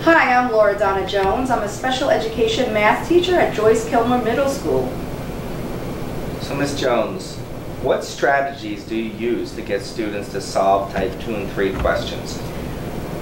Hi, I'm Laura Donna Jones. I'm a special education math teacher at Joyce Kilmer Middle School. So Ms. Jones, what strategies do you use to get students to solve type 2 and 3 questions?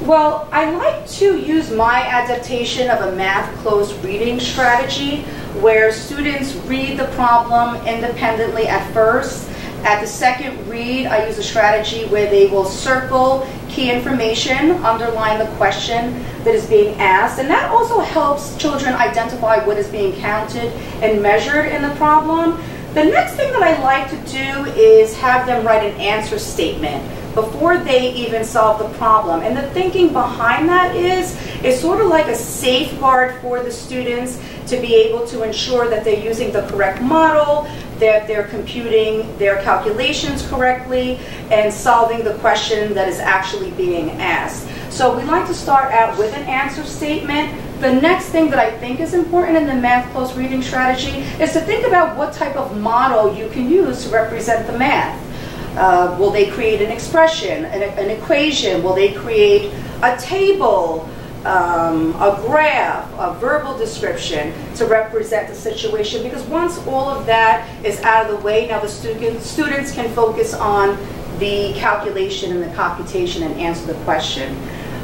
Well, I like to use my adaptation of a math closed reading strategy where students read the problem independently at first. At the second read, I use a strategy where they will circle key information, underline the question that is being asked, and that also helps children identify what is being counted and measured in the problem. The next thing that I like to do is have them write an answer statement before they even solve the problem. And the thinking behind that is sort of like a safeguard for the students to be able to ensure that they're using the correct model, that they're computing their calculations correctly, and solving the question that is actually being asked. So we like to start out with an answer statement. The next thing that I think is important in the math close reading strategy is to think about what type of model you can use to represent the math. Will they create an expression, an equation? Will they create a table, a graph, a verbal description to represent the situation? Because once all of that is out of the way, now the students can focus on the calculation and the computation and answer the question.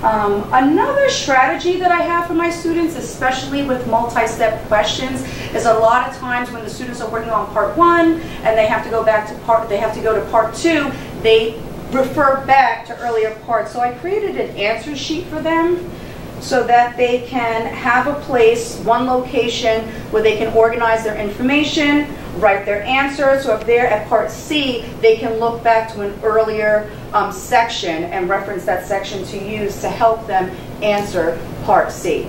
Another strategy that I have for my students, especially with multi-step questions, is a lot of times when the students are working on part 1 and they have to go back to part 2, they refer back to earlier parts. So I created an answer sheet for them so that they can have a place, one location, where they can organize their information, write their answers. So if they're at part C, they can look back to an earlier section and reference that section to use to help them answer part C.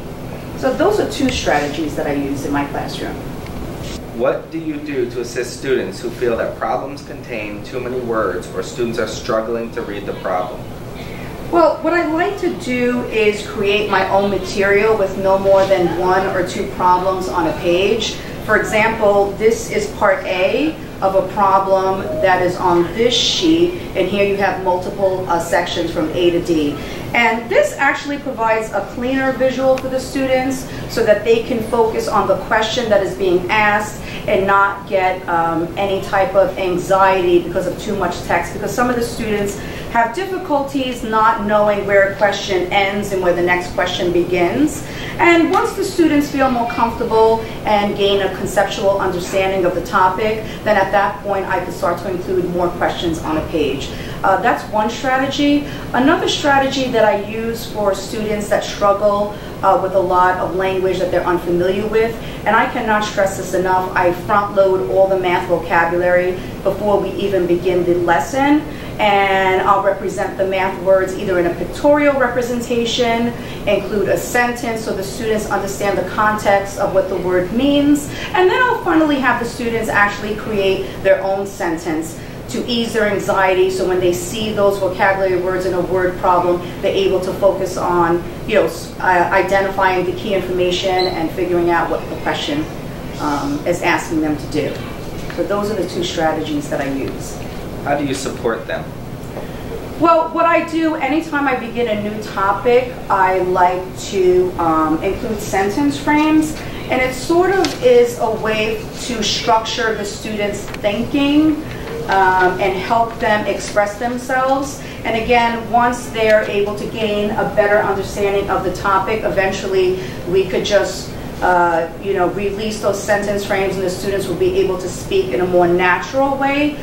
So those are 2 strategies that I use in my classroom. What do you do to assist students who feel that problems contain too many words or students are struggling to read the problem? Well, what I like to do is create my own material with no more than 1 or 2 problems on a page. For example, this is part A of a problem that is on this sheet, and here you have multiple sections from A to D. And this actually provides a cleaner visual for the students so that they can focus on the question that is being asked and not get any type of anxiety because of too much text, because some of the students have difficulties not knowing where a question ends and where the next question begins. And once the students feel more comfortable and gain a conceptual understanding of the topic, then at that point I can start to include more questions on a page. That's one strategy. Another strategy that I use for students that struggle with a lot of language that they're unfamiliar with, and I cannot stress this enough, I front load all the math vocabulary before we even begin the lesson. And I'll represent the math words either in a pictorial representation, include a sentence so the students understand the context of what the word means, and then I'll finally have the students actually create their own sentence to ease their anxiety, so when they see those vocabulary words in a word problem, they're able to focus on, identifying the key information and figuring out what the question is asking them to do. So those are the 2 strategies that I use. How do you support them? Well, what I do anytime I begin a new topic, I like to include sentence frames, and it sort of is a way to structure the students' thinking and help them express themselves. And again, once they're able to gain a better understanding of the topic, eventually we could just release those sentence frames and the students will be able to speak in a more natural way,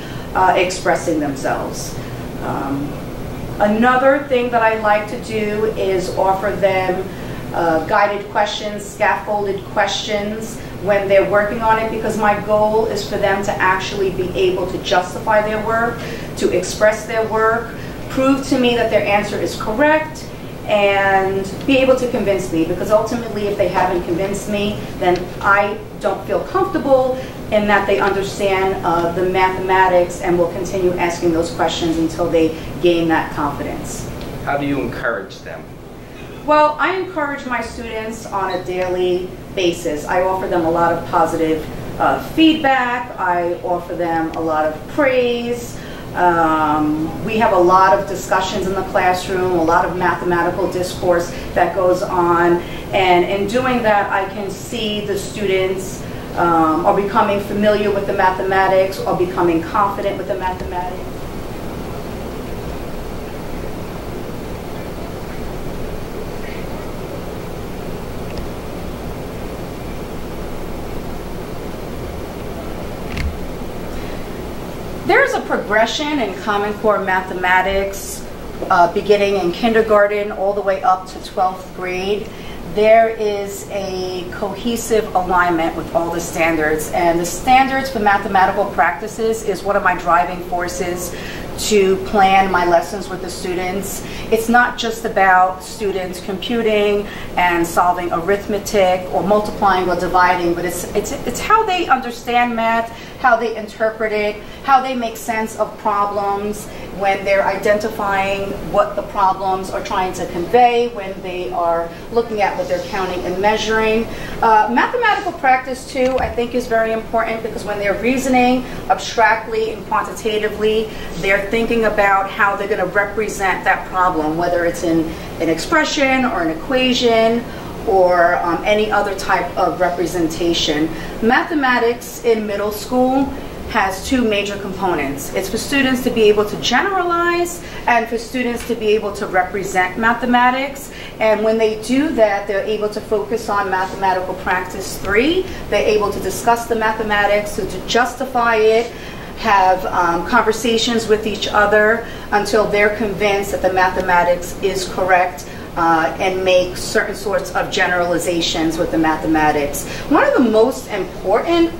expressing themselves. Another thing that I like to do is offer them guided questions, scaffolded questions when they're working on it, because my goal is for them to actually be able to justify their work, to express their work, prove to me that their answer is correct, and be able to convince me, because ultimately if they haven't convinced me, then I don't feel comfortable in that they understand the mathematics and will continue asking those questions until they gain that confidence. How do you encourage them? Well, I encourage my students on a daily basis. I offer them a lot of positive feedback. I offer them a lot of praise. We have a lot of discussions in the classroom, a lot of mathematical discourse that goes on, and in doing that I can see the students are becoming familiar with the mathematics or becoming confident with the mathematics. There's a progression in Common Core mathematics beginning in kindergarten all the way up to 12th grade. There is a cohesive alignment with all the standards, and the standards for mathematical practices is one of my driving forces to plan my lessons with the students. It's not just about students computing and solving arithmetic or multiplying or dividing, but it's how they understand math, how they interpret it, how they make sense of problems when they're identifying what the problems are trying to convey, when they are looking at what they're counting and measuring. Mathematical practice too, I think, is very important, because when they're reasoning abstractly and quantitatively, they're thinking about how they're going to represent that problem, whether it's in an expression or an equation or any other type of representation. Mathematics in middle school has two major components. It's for students to be able to generalize and for students to be able to represent mathematics. And when they do that, they're able to focus on mathematical practice 3. They're able to discuss the mathematics, to justify it, have conversations with each other until they're convinced that the mathematics is correct, and make certain sorts of generalizations with the mathematics. One of the most important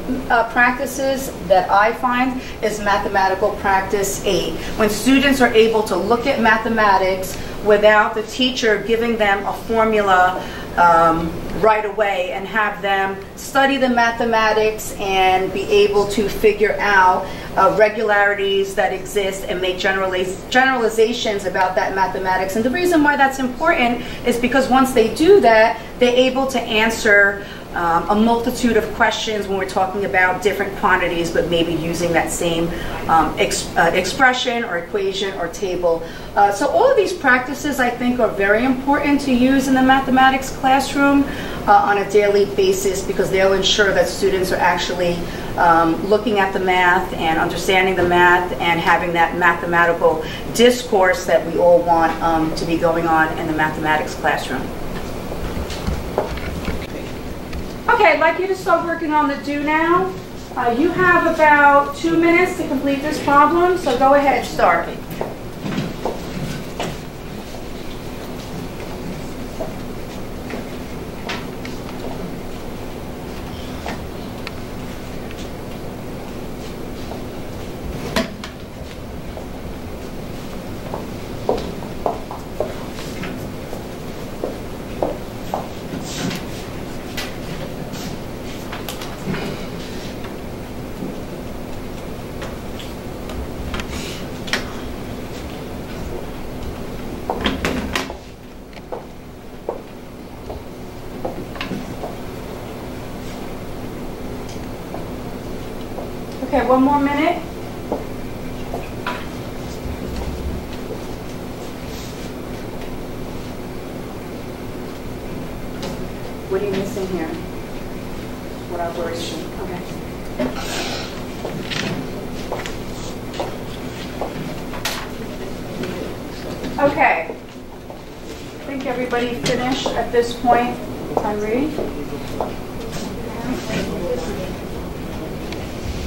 practices that I find is mathematical practice 8. When students are able to look at mathematics without the teacher giving them a formula right away, and have them study the mathematics and be able to figure out regularities that exist and make generalizations about that mathematics. And the reason why that's important is because once they do that, they're able to answer a multitude of questions when we're talking about different quantities, but maybe using that same expression or equation or table. So all of these practices, I think, are very important to use in the mathematics classroom on a daily basis, because they'll ensure that students are actually looking at the math and understanding the math and having that mathematical discourse that we all want to be going on in the mathematics classroom. Okay, I'd like you to start working on the do now. You have about 2 minutes to complete this problem, so go ahead, start. Okay, 1 more minute. What are you missing here? What are words? Okay. Okay. I think everybody finished at this point. Henry?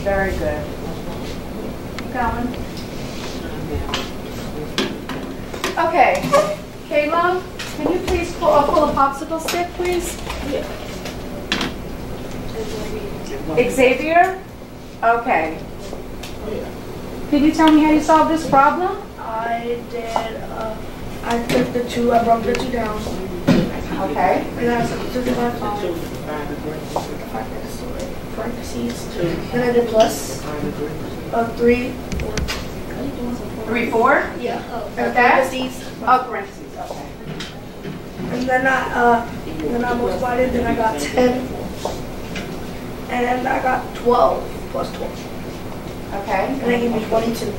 Very good. Keep going. Okay. Kayla, can you please pull a popsicle stick, please? Yeah. Xavier? Okay. Can you tell me how you solved this problem? I took the 2, I broke the 2 down. Okay. And then I substituted 5 parentheses. Then I did plus 3. 3, 4? Yeah. Okay. Parentheses. Oh, parentheses. Okay. And then I multiplied it, then I got 10. And I got 12 plus 12. Okay. And that gave me 22.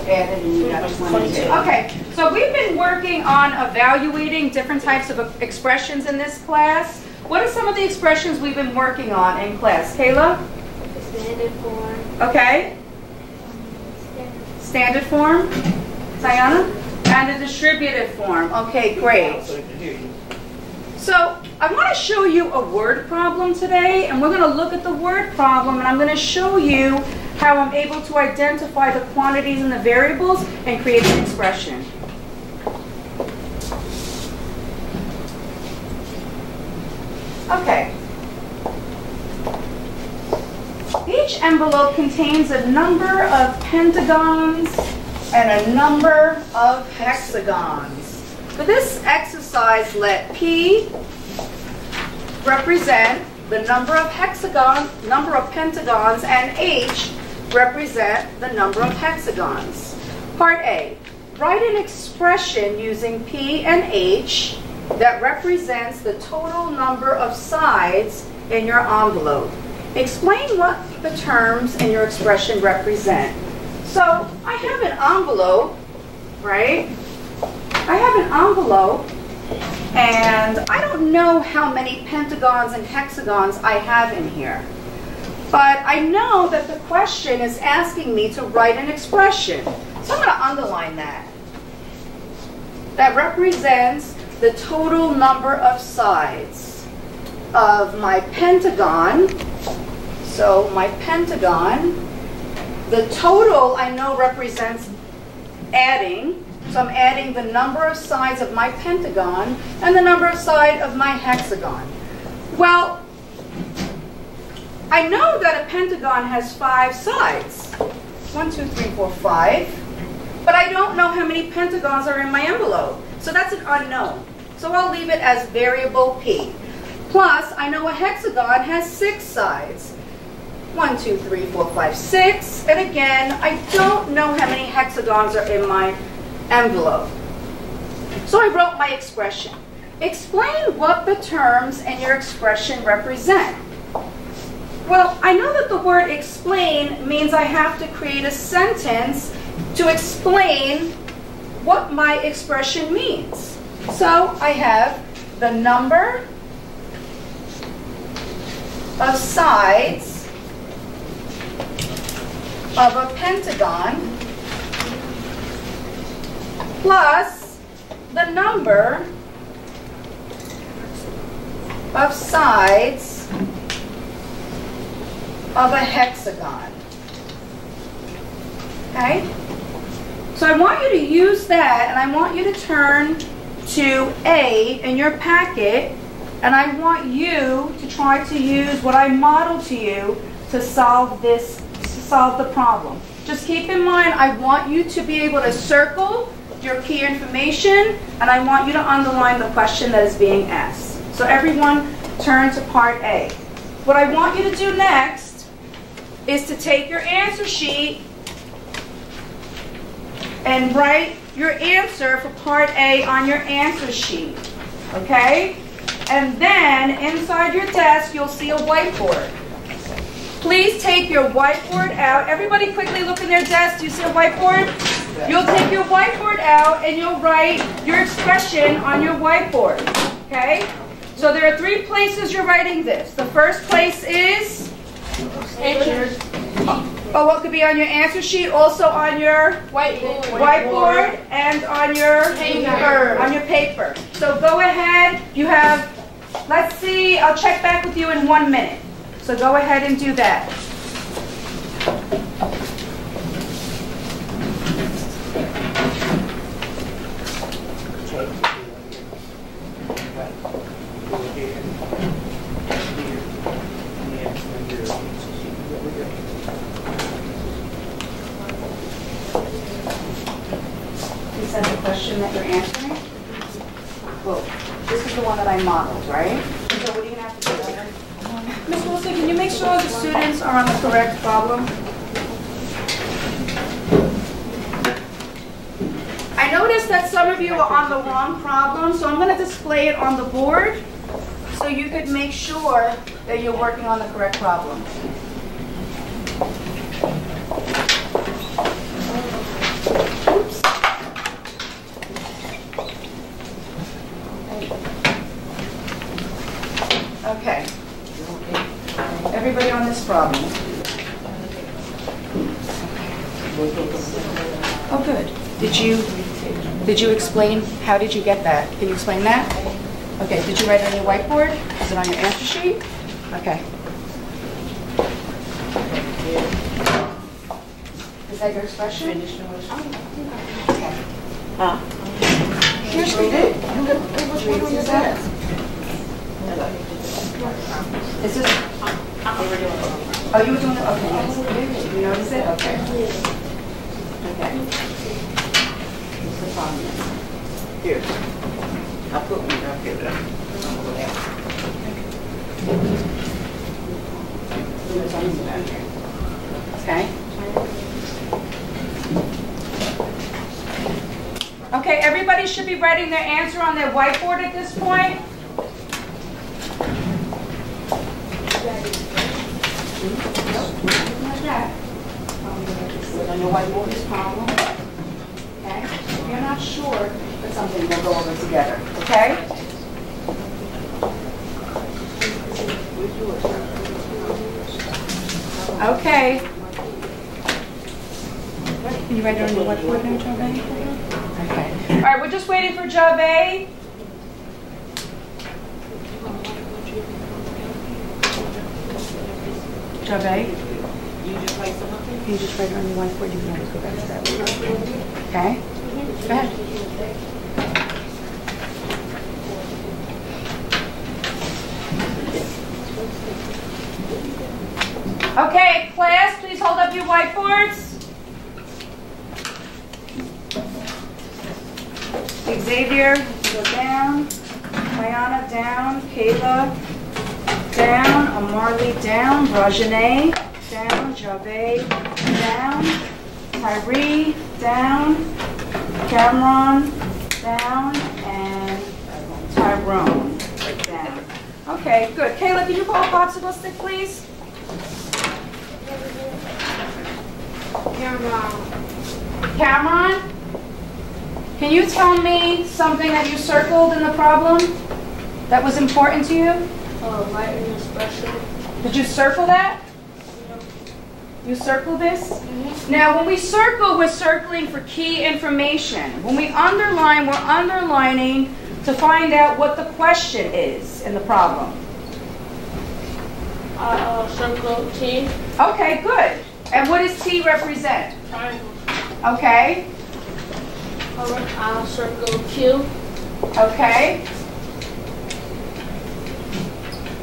Added and you got 22. Okay, so we've been working on evaluating different types of expressions in this class. What are some of the expressions we've been working on in class? Kayla? Standard form. Okay. Standard form? Diana? And the distributive form. Okay, great. So I want to show you a word problem today, and we're going to look at the word problem, and I'm going to show you how I'm able to identify the quantities and the variables and create an expression. Okay. Each envelope contains a number of pentagons and a number of hexagons. For this exercise, let P represent the number of pentagons, and H represent the number of hexagons. Part A, write an expression using P and H that represents the total number of sides in your envelope. Explain what the terms in your expression represent. So I have an envelope, right? I have an envelope, and I don't know how many pentagons and hexagons I have in here. But I know that the question is asking me to write an expression. So I'm going to underline that. That represents the total number of sides of my pentagon. So my pentagon, the total I know represents adding. So I'm adding the number of sides of my pentagon and the number of sides of my hexagon. Well, I know that a pentagon has 5 sides. 1, 2, 3, 4, 5. But I don't know how many pentagons are in my envelope. So that's an unknown. So I'll leave it as variable P. Plus, I know a hexagon has 6 sides. 1, 2, 3, 4, 5, 6. And again, I don't know how many hexagons are in my envelope. So I wrote my expression. Explain what the terms in your expression represent. Well, I know that the word explain means I have to create a sentence to explain what my expression means. So I have the number of sides of a pentagon plus the number of sides of a hexagon. Okay? So I want you to use that, and I want you to turn to A in your packet, and I want you to try to use what I modeled to you to solve the problem. Just keep in mind, I want you to be able to circle your key information, and I want you to underline the question that is being asked. So everyone turn to part A. What I want you to do next is to take your answer sheet and write your answer for part A on your answer sheet. Okay? And then inside your desk, you'll see a whiteboard. Please take your whiteboard out. Everybody quickly look in their desk. Do you see a whiteboard? You'll take your whiteboard out and you'll write your expression on your whiteboard. Okay? So there are 3 places you're writing this. The first place is what could be on your answer sheet, also on your whiteboard and on your paper. So go ahead. You have, let's see, I'll check back with you in 1 minute. So go ahead and do that. Is that the question that you're answering? Well, this is the one that I modeled, right? So what are you going to have to do? Ms. Wilson, can you make sure the students are on the correct problem? I noticed that some of you are on the wrong problem, so I'm going to display it on the board so you could make sure that you're working on the correct problem. Okay. Everybody on this problem? Oh, good. Did you explain, how did you get that? Can you explain that? Okay, did you write it on your whiteboard? Is it on your answer sheet? Okay. Is that your expression? Okay. Here's read it. Which is that? Is this? Oh, you were doing it? Okay, yes. Did you notice it? Okay. Okay. What's the problem? Here. I'll put one up here. Okay. Okay, everybody should be writing their answer on their whiteboard at this point. Like that. On your whiteboard is problem. Okay? If you're not sure, that's something we'll go over together. Okay? Okay. Can you write it on your whiteboard now, Job A? Okay. All right, we're just waiting for Job A. Job A? You just write some up here? Can you just write it on your whiteboard? You can always go back to that one. Okay? Go ahead. Okay, class, please hold up your whiteboards. Xavier, go down. Mayana, down. Kayla, down. Amarli, down. Rajane, down. Javed, down. Tyree, down. Cameron, down. And Tyrone, down. Okay, good. Kayla, can you pull a popsicle stick, please? Cameron, can you tell me something that you circled in the problem that was important to you? Writing expression. Did you circle that? You circle this? Now, when we circle, we're circling for key information. When we underline, we're underlining to find out what the question is in the problem. Circle T. Okay, good. And what does T represent? Triangle. Okay. I'll circle Q. Okay.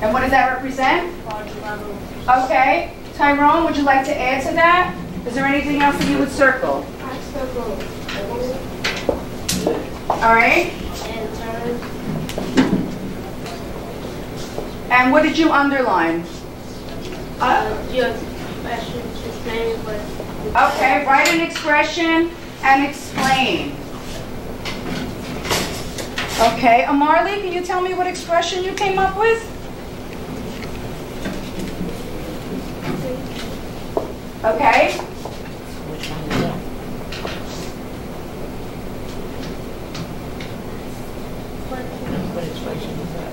And what does that represent? Quadrilateral. Okay. Tyrone, would you like to add to that? Is there anything else that you would circle? I circle All right. and turn. And what did you underline? Your expression to say what. Okay, write an expression and explain. Okay, Amarli, can you tell me what expression you came up with? Okay. Which one is that? What expression is that?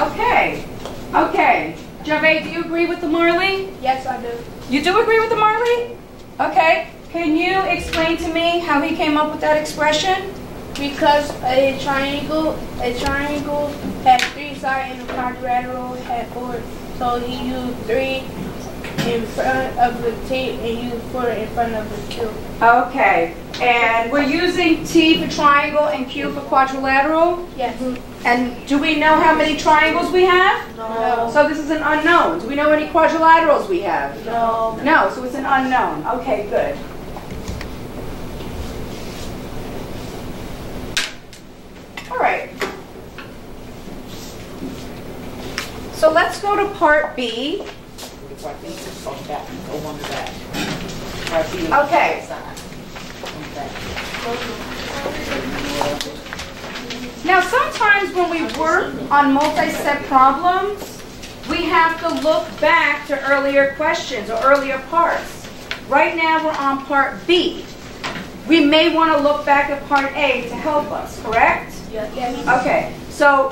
Okay. Okay. Javed, do you agree with Amarli? Yes, I do. You do agree with Amarli? Okay. Can you explain to me how he came up with that expression? Because a triangle had 3 sides and a quadrilateral had 4. So he used 3 in front of the T and used 4 in front of the Q. Okay. And we're using T for triangle and Q for quadrilateral? Yes. And do we know how many triangles we have? No. So this is an unknown. Do we know any quadrilaterals we have? No. No, so it's an unknown. Okay, good. All right. So let's go to part B. Part B is on that. Go on to that. Part B is Okay. on that side. Now, sometimes when we work on multi-step problems, we have to look back to earlier questions or earlier parts. Right now, we're on part B. We may want to look back at part A to help us, correct? Yes. Okay, so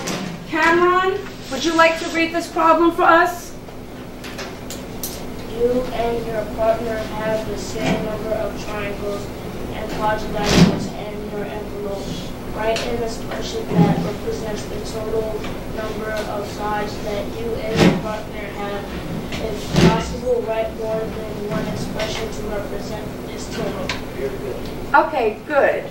Cameron, would you like to read this problem for us? You and your partner have the same number of triangles and quadrilaterals in your envelope. Write an expression that represents the total number of sides that you and your partner have. If possible, write more than one expression to represent this total. Okay, good.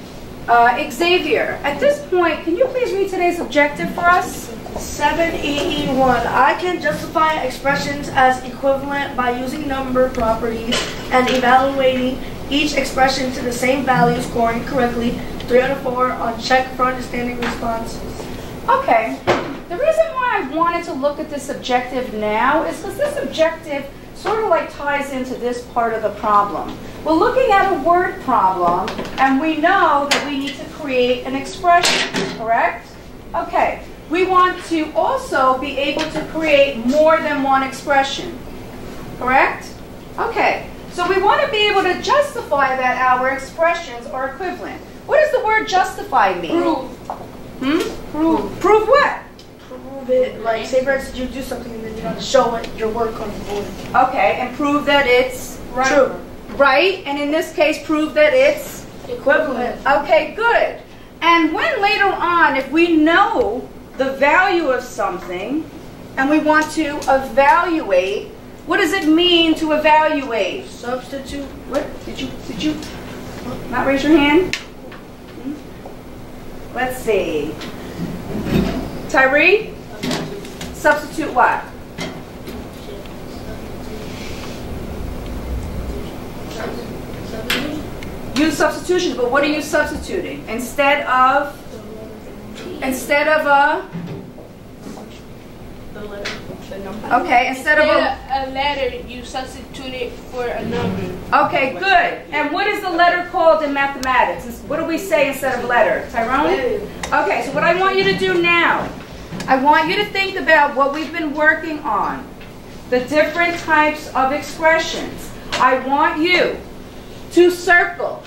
Xavier, at this point, can you please read today's objective for us? 7E1. I can justify expressions as equivalent by using number properties and evaluating each expression to the same value, scoring correctly 3 out of 4 on check for understanding responses. Okay, the reason why I wanted to look at this objective now is because this objective sort of like ties into this part of the problem. We're looking at a word problem, and we know that we need to create an expression, correct? Okay, we want to also be able to create more than one expression, correct? Okay, so we want to be able to justify that our expressions are equivalent. What does the word justify mean? Prove. Prove. Prove what? Prove it. Like, say for instance, you do something and then you want to show it, your work on the board. Okay, and prove that it's True. right, and in this case, prove that it's Equivalent. okay, good. And when later on, if we know the value of something and we want to evaluate, what does it mean to evaluate? Substitute. What did you not raise your hand? Let's see. Tyree? Substitute what? Use substitution, but what are you substituting? Instead of a, okay, instead of a letter, you substitute it for a number. okay, good. And what is the letter called in mathematics? What do we say instead of letter? Tyrone? Okay, so what I want you to do now, I want you to think about what we've been working on, the different types of expressions. I want you to circle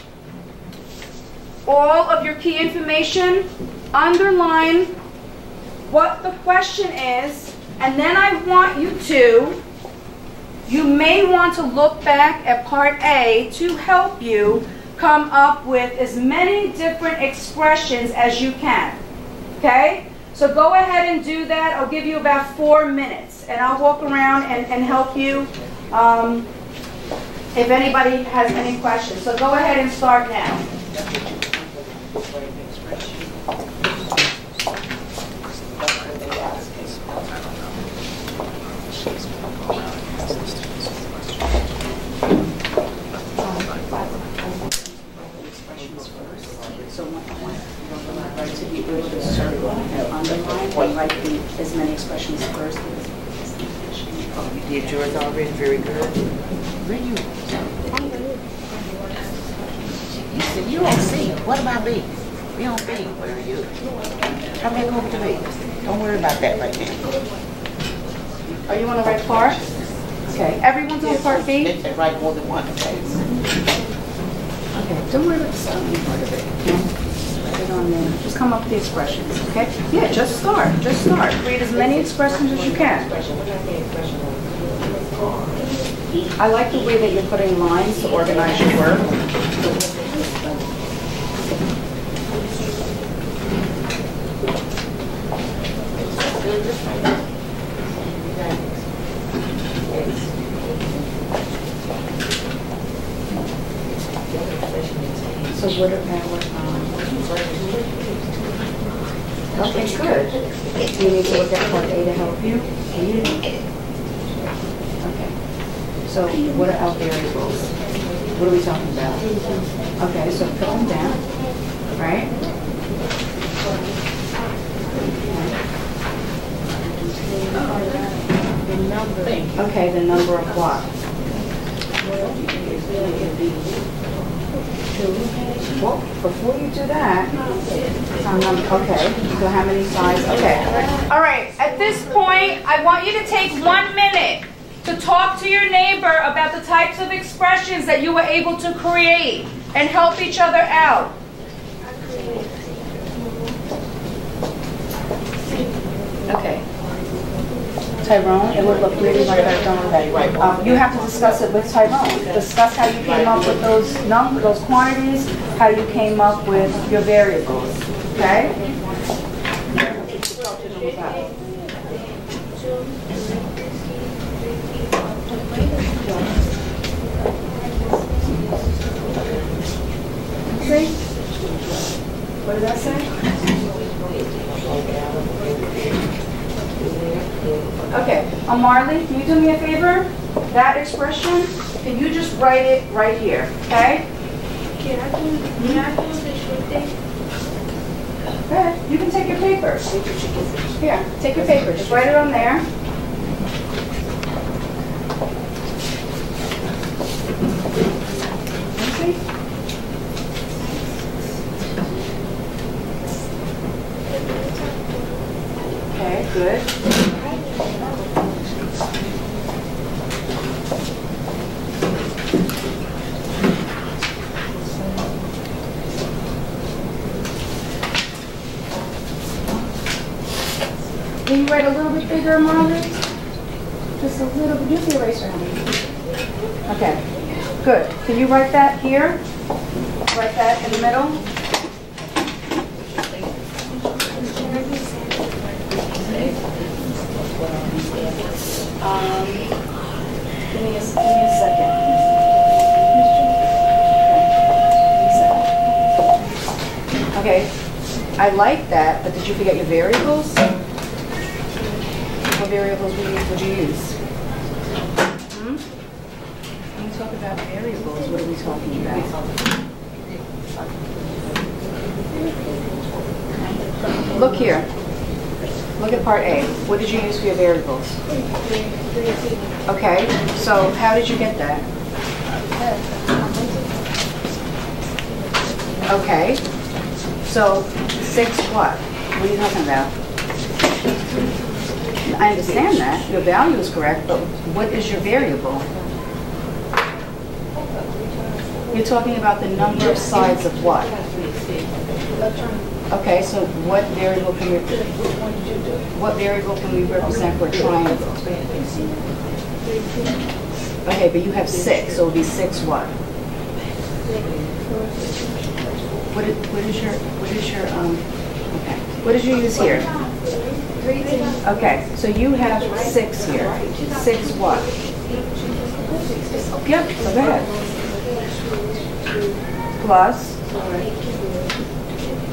all of your key information, underline what the question is, and then I want you may want to look back at part A to help you come up with as many different expressions as you can. Okay? So go ahead and do that. I'll give you about 4 minutes, and I'll walk around and help you if anybody has any questions. So go ahead and start now. So I want to be able to circle and underline and write as many expressions first. Oh, you did yours already. Very good. Where you? You said you on C. What about B? We on B. Where are you? Come back over to B. Don't worry about that right now. Are you on the right part? Okay. Everyone's on part B? Let's write more than one. Okay. Okay, don't worry about the spelling part of it. Write it on there. Just come up with the expressions, okay? Yeah, just start. Just start. Create as many expressions as you can. I like the way that you're putting lines to organize your work. So what about okay, good. Do you need to look at part A to help you? Okay. So what are our variables? What are we talking about? Okay, so put them down, right? Okay, the number of what? Well, before you do that, okay, so how many sides? Okay. All right, at this point, I want you to take 1 minute to talk to your neighbor about the types of expressions that you were able to create and help each other out. Okay. Tyrone, it would look really much better on the right. You have to discuss it with Tyrone. Discuss how you came up with those quantities, how you came up with your variables. Okay? See? What did that say? Okay, Marley, can you do me a favor? That expression, can you just write it right here, okay? Can I do the short thing? Good. You can take your papers. Here, take your paper. Just write it on there. Okay, good. Can you write a little bit bigger, Marley? Just a little bit. Use the eraser, honey. Okay, good. Can you write that here? Write that in the middle. Give me a second. Okay, I like that, but did you forget your variables? What variables would you use? When we talk about variables, what are we talking about? Look here. Look at part A. What did you use for your variables? Okay, so how did you get that? Okay, so 6 what? What are you talking about? I understand that. Your value is correct, but what is your variable? You're talking about the number of sides of what? Okay, so what variable can we represent for a triangle? Okay, but you have 6, so it would be 6 what? What did you use here? Okay, so you have 6 here. 6 what? Yep, so go ahead. Plus.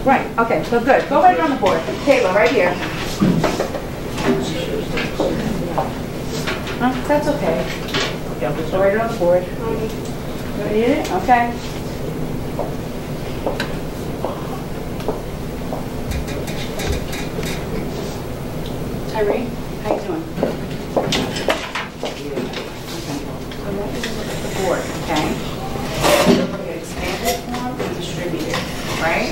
Right, okay, so good. Go right on the board. Kayla, right here. That's okay. Go right on the board. You need it? Okay. Tyree, how you doing? The board, okay? Expanded form and distributed, right?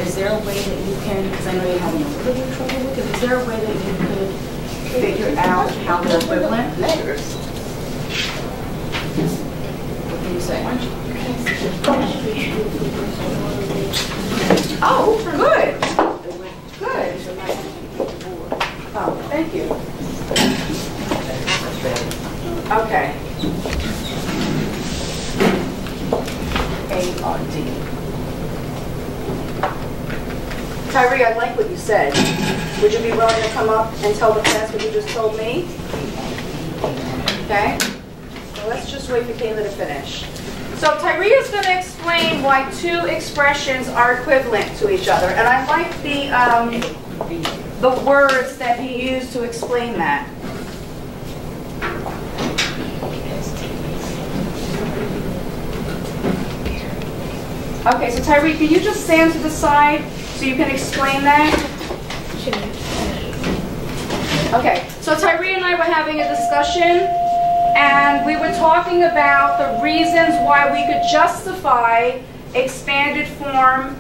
Is there a way that you can, because I know you're having a little bit of trouble with it, is there a way that you could figure out how they're equivalent? Letters. What can you say? Oh, good. Good. Oh, thank you. Okay. A-R-D. Tyree, I like what you said. Would you be willing to come up and tell the class what you just told me? Okay? So let's just wait for Kayla to finish. So Tyree is going to explain why 2 expressions are equivalent to each other. And I like the words that he used to explain that. Okay, so Tyree, can you just stand to the side so you can explain that? Okay, so Tyree and I were having a discussion, and we were talking about the reasons why we could justify expanded form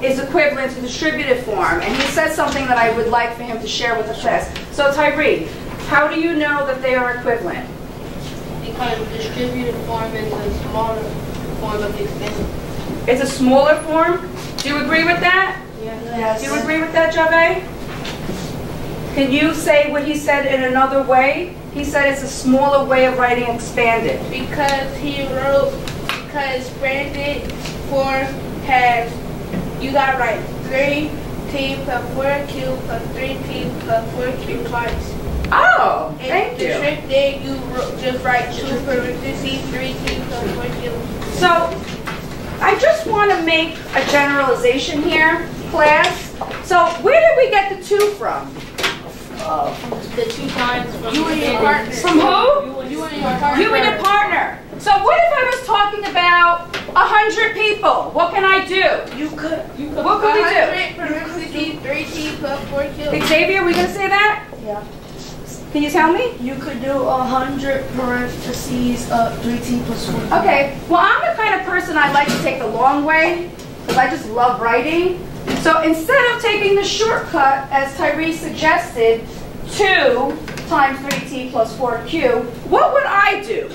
is equivalent to distributed form. And he said something that I would like for him to share with the class. So Tyree, how do you know that they are equivalent? Because distributed form is a smaller form of expanded. It's a smaller form? Do you agree with that? Yes. Do you agree with that, Jave? Can you say what he said in another way? He said it's a smaller way of writing expanded. Because he wrote, because expanded 4 has, you got to write 3t plus 4q plus 3t plus 4q twice. Oh, And thank the you. trick there, you just write 2 parentheses, 3t plus 4q. So, I just want to make a generalization here, class. So, where did we get the 2 from? The 2 times from You and your partner. From who? You and your partner. You and your partner. So, what if I was talking about 100 people? What can I do? You could. What could we do? 100 parentheses, 3t plus 4q. Xavier, are we going to say that? Yeah. Can you tell me? You could do 100 parentheses 3t plus 4. Okay, well, I'm the kind of person I like to take the long way because I just love writing. So instead of taking the shortcut, as Tyrese suggested, 2 times 3t plus 4q, what would I do?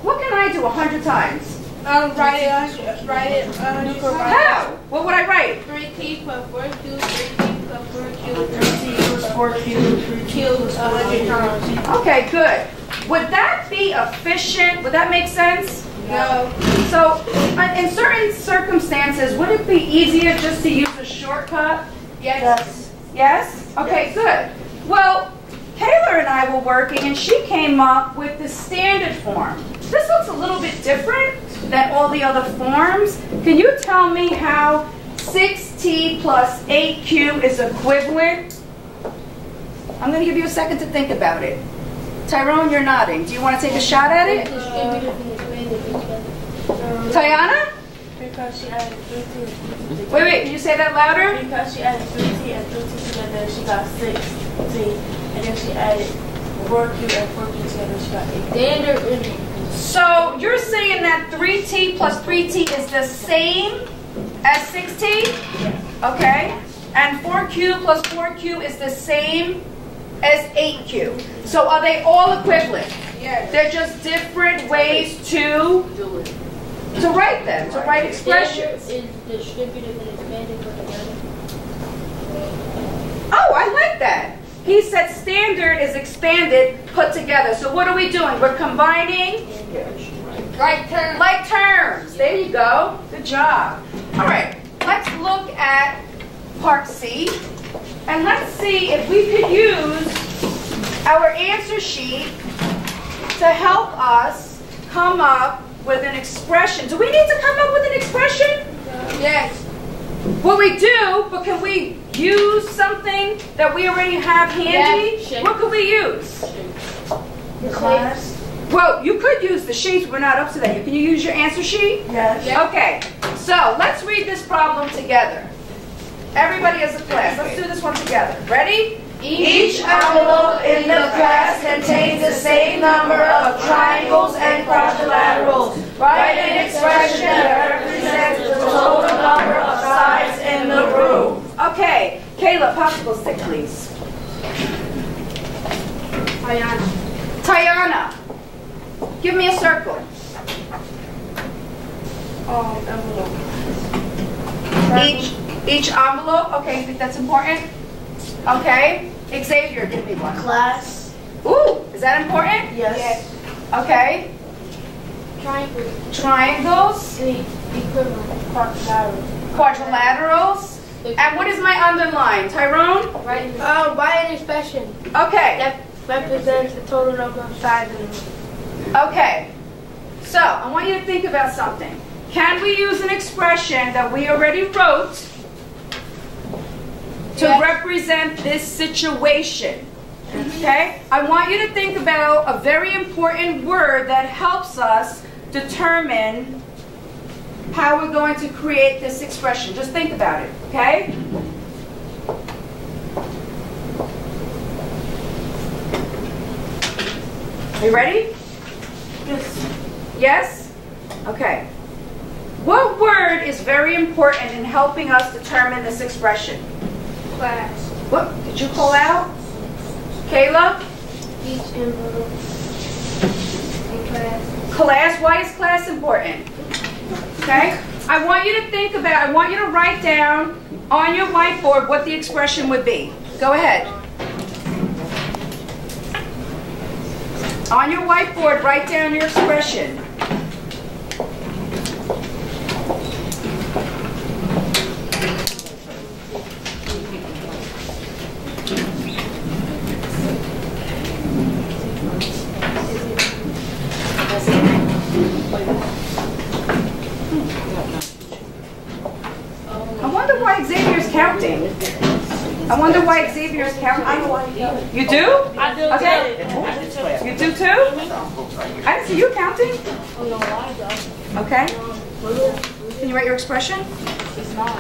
What can I do 100 times? Write it. How? What would I write? 3t plus 4q, 3t plus 4q, 3t plus 4q, 3q plus 100 times. Okay, good. Would that be efficient? Would that make sense? No. So, in certain circumstances, would it be easier just to use a shortcut? Yes. Yes? Okay, good. Well, Kayla and I were working and she came up with the standard form. This looks a little bit different than all the other forms. Can you tell me how 6t plus 8q is equivalent? I'm going to give you a second to think about it. Tyrone, you're nodding. Do you want to take a shot at it? Tayana? Because she added 3t. Wait, can you say that louder? Because she added 3t and 3t together, she got 6t. And then she added 4q and 4q together, she got 8. Standard. So you're saying that 3t plus 3t is the same as 6t? Okay. And 4q plus 4q is the same as 8q. So are they all equivalent? Yes. They're just different ways to write them, to write expressions. Standard is distributive and expanded put together. Oh, I like that. He said standard is expanded, put together. So what are we doing? We're combining Like terms. like terms. There you go. Good job. All right, let's look at part C. And let's see if we could use our answer sheet to help us come up with an expression. Do we need to come up with an expression? Yes. Well, we do, but can we use something that we already have handy? Yeah, What could we use? Class? Well, you could use the sheets. We're not up to that. Can you use your answer sheet? Yes. Okay, so let's read this problem together. Everybody as a class. Let's do this one together. Ready? Each envelope in the class contains the same number of triangles and quadrilaterals. Write an expression that represents the total number of sides in the room. Okay, Kayla, popsicle stick, please. Tayana, give me a circle. Envelope. Each envelope. Okay, you think that's important? Okay. Xavier, give me one. Class? Ooh, is that important? Yes. Okay. Triangle. Triangles, The equivalent. Quadrilateral. quadrilaterals. And what is my underline? Tyrone? Write an expression Okay. that represents the total number of sides in the room. Okay. So, I want you to think about something. Can we use an expression that we already wrote to represent this situation? Okay? I want you to think about a very important word that helps us determine how we're going to create this expression. Just think about it, okay? Are you ready? Yes. Yes? Okay. What word is very important in helping us determine this expression? Class. What did you call out? Kayla? Each envelope in class. Class. Why is class important? Okay? I want you to think about, I want you to write down on your whiteboard what the expression would be. Go ahead. On your whiteboard, write down your expression. I wonder why Xavier's counting. I wonder why Xavier's counting. You do? I do. Okay. You do too? I didn't see you counting. Oh, no, I don't. Okay. Can you write your expression? It's not.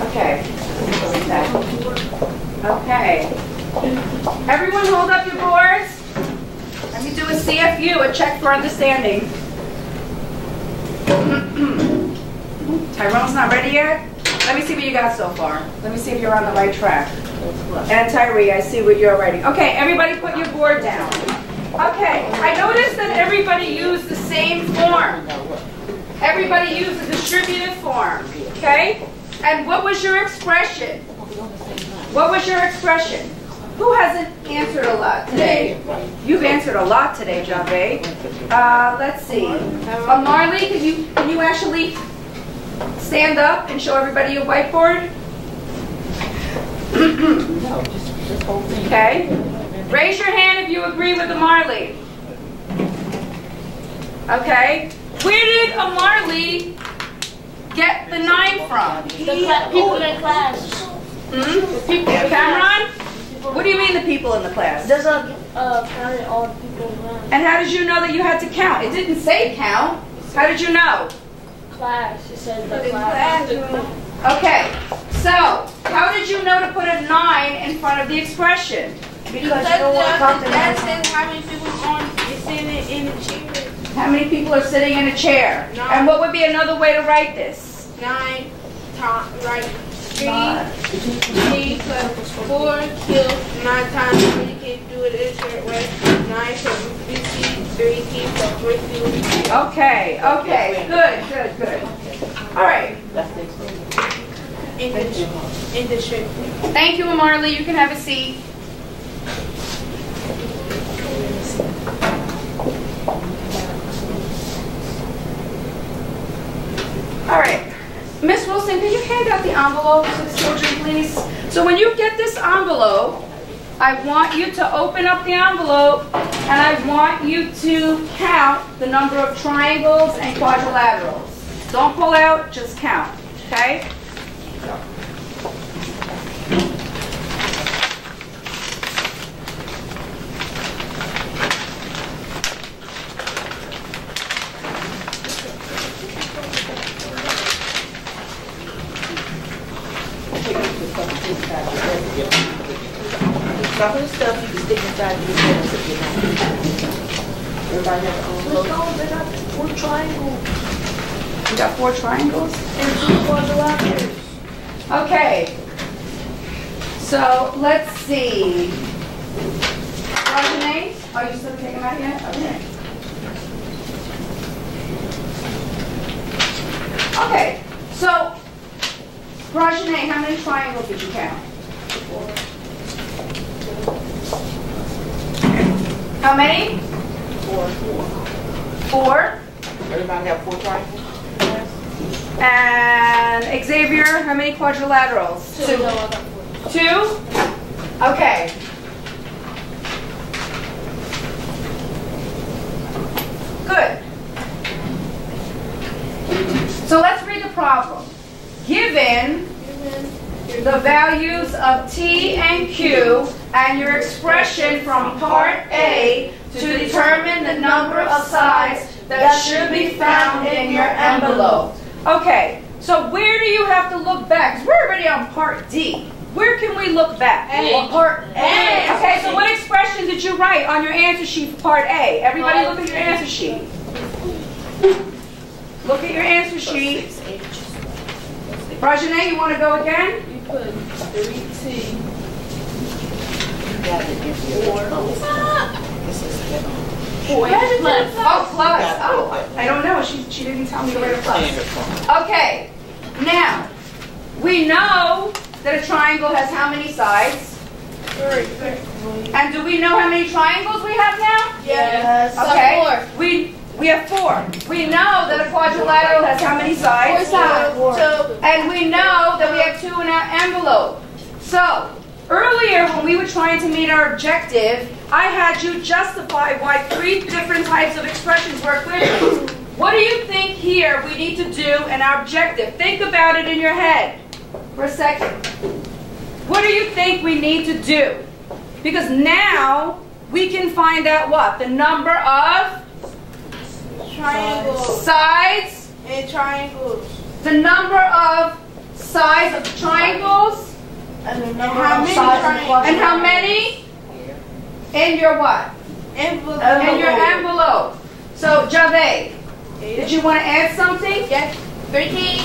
Okay. Okay. Everyone hold up your boards. Let me do a CFU, a check for understanding. Tyrone's not ready yet? Let me see what you got so far. Let me see if you're on the right track. And Tyree, I see what you're writing. Okay, everybody put your board down. Okay, I noticed that everybody used the same form. Everybody used the distributive form, okay? And what was your expression? What was your expression? Who hasn't answered a lot today? You've answered a lot today, Javed. Let's see. Marley, can you actually stand up and show everybody your whiteboard? No, just whole thing. Okay. Raise your hand if you agree with Marley. Okay. Where did Marley get the 9 from? The people in class. Cameron? What do you mean the people in the class? There's a counting all the people in class. And how did you know that you had to count? It didn't say count. How did you know? Class. It says the class. Okay. So, how did you know to put a 9 in front of the expression? Because you don't want to count the that says how many people is sitting in the chair. How many people are sitting in a chair? 9. And what would be another way to write this? 9 times, right? 3 plus 4 kills 9 times. You can do it in a short way. 9 plus 3 plus 4 kills. Okay, okay. Good. All right. In the shape. Thank you, Marley. You can have a seat. All right. Miss Wilson, can you hand out the envelope to the children, please? So when you get this envelope, I want you to open up the envelope and I want you to count the number of triangles and quadrilaterals. Don't pull out, just count, okay? Some of the stuff you can stick inside your hands if you want. Everybody has their own logo. 4 triangles You got 4 triangles? and 2 quadrilaterals. Okay. So let's see. Rajane, are you still taking them out yet? Okay. Okay. So, Rajane, how many triangles did you count? 4. How many? 4. 4. Everybody have 4 triangles? And Xavier, how many quadrilaterals? 2. No, I got 4. 2? Okay. Good. So let's read the problem. Given the values of T and Q and your expression from part A to determine the number of sides that should be found in your envelope. Okay, so where do you have to look back? Because we're already on part D. Where can we look back? A. Part A. Okay, so what expression did you write on your answer sheet for part A? Everybody look at your answer sheet. Look at your answer sheet. Prajane, you want to go again? You put 3T. Plus. Oh, plus. Oh, I don't know. She didn't tell me to write a plus. Okay. Now, we know that a triangle has how many sides? 3. And do we know how many triangles we have now? Yes. Okay. We have 4. We know that a quadrilateral has how many sides? 4 sides. 2. And we know that we have 2 in our envelope. So, earlier when we were trying to meet our objective, I had you justify why 3 different types of expressions were equivalent. What do you think here we need to do in our objective? Think about it in your head for a second. What do you think we need to do? Because now we can find out what? The number of Triangles. sides, And triangles. the number of sides of triangles, And the and number how of many, sides. and how many in your what? Envelope. In your envelope. So, Javed, did you want to add something? Yes. 13.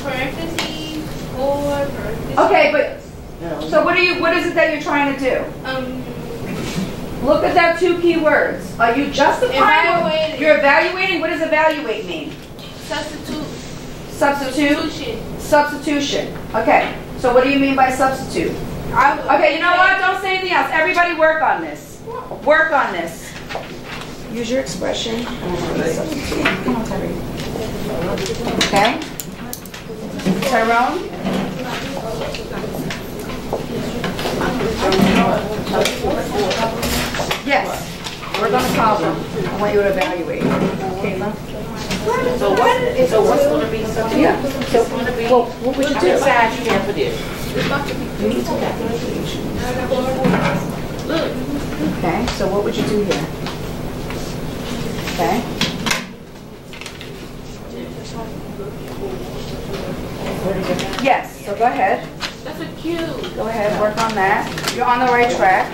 Parentheses. 4. Parentheses. Okay, but so what is it that you're trying to do? Look at that 2 key words. Are you justifying? Evaluating. You're evaluating. What does evaluate mean? Substitute. Substitute. Substitution. Okay. So what do you mean by substitute? Okay, you know what? Don't say anything else. Everybody work on this. Work on this. Use your expression. Substitute. Come on, Tyrone. Okay. Tyrone? Yes. Work on the problem. I want you to evaluate. Kayla? So what's going to be something? Yeah. So it's going to be, What would you how do? many sides you have for this? Okay, so what would you do here? Okay. Yes, so go ahead. That's a Q. Go ahead, work on that. You're on the right track.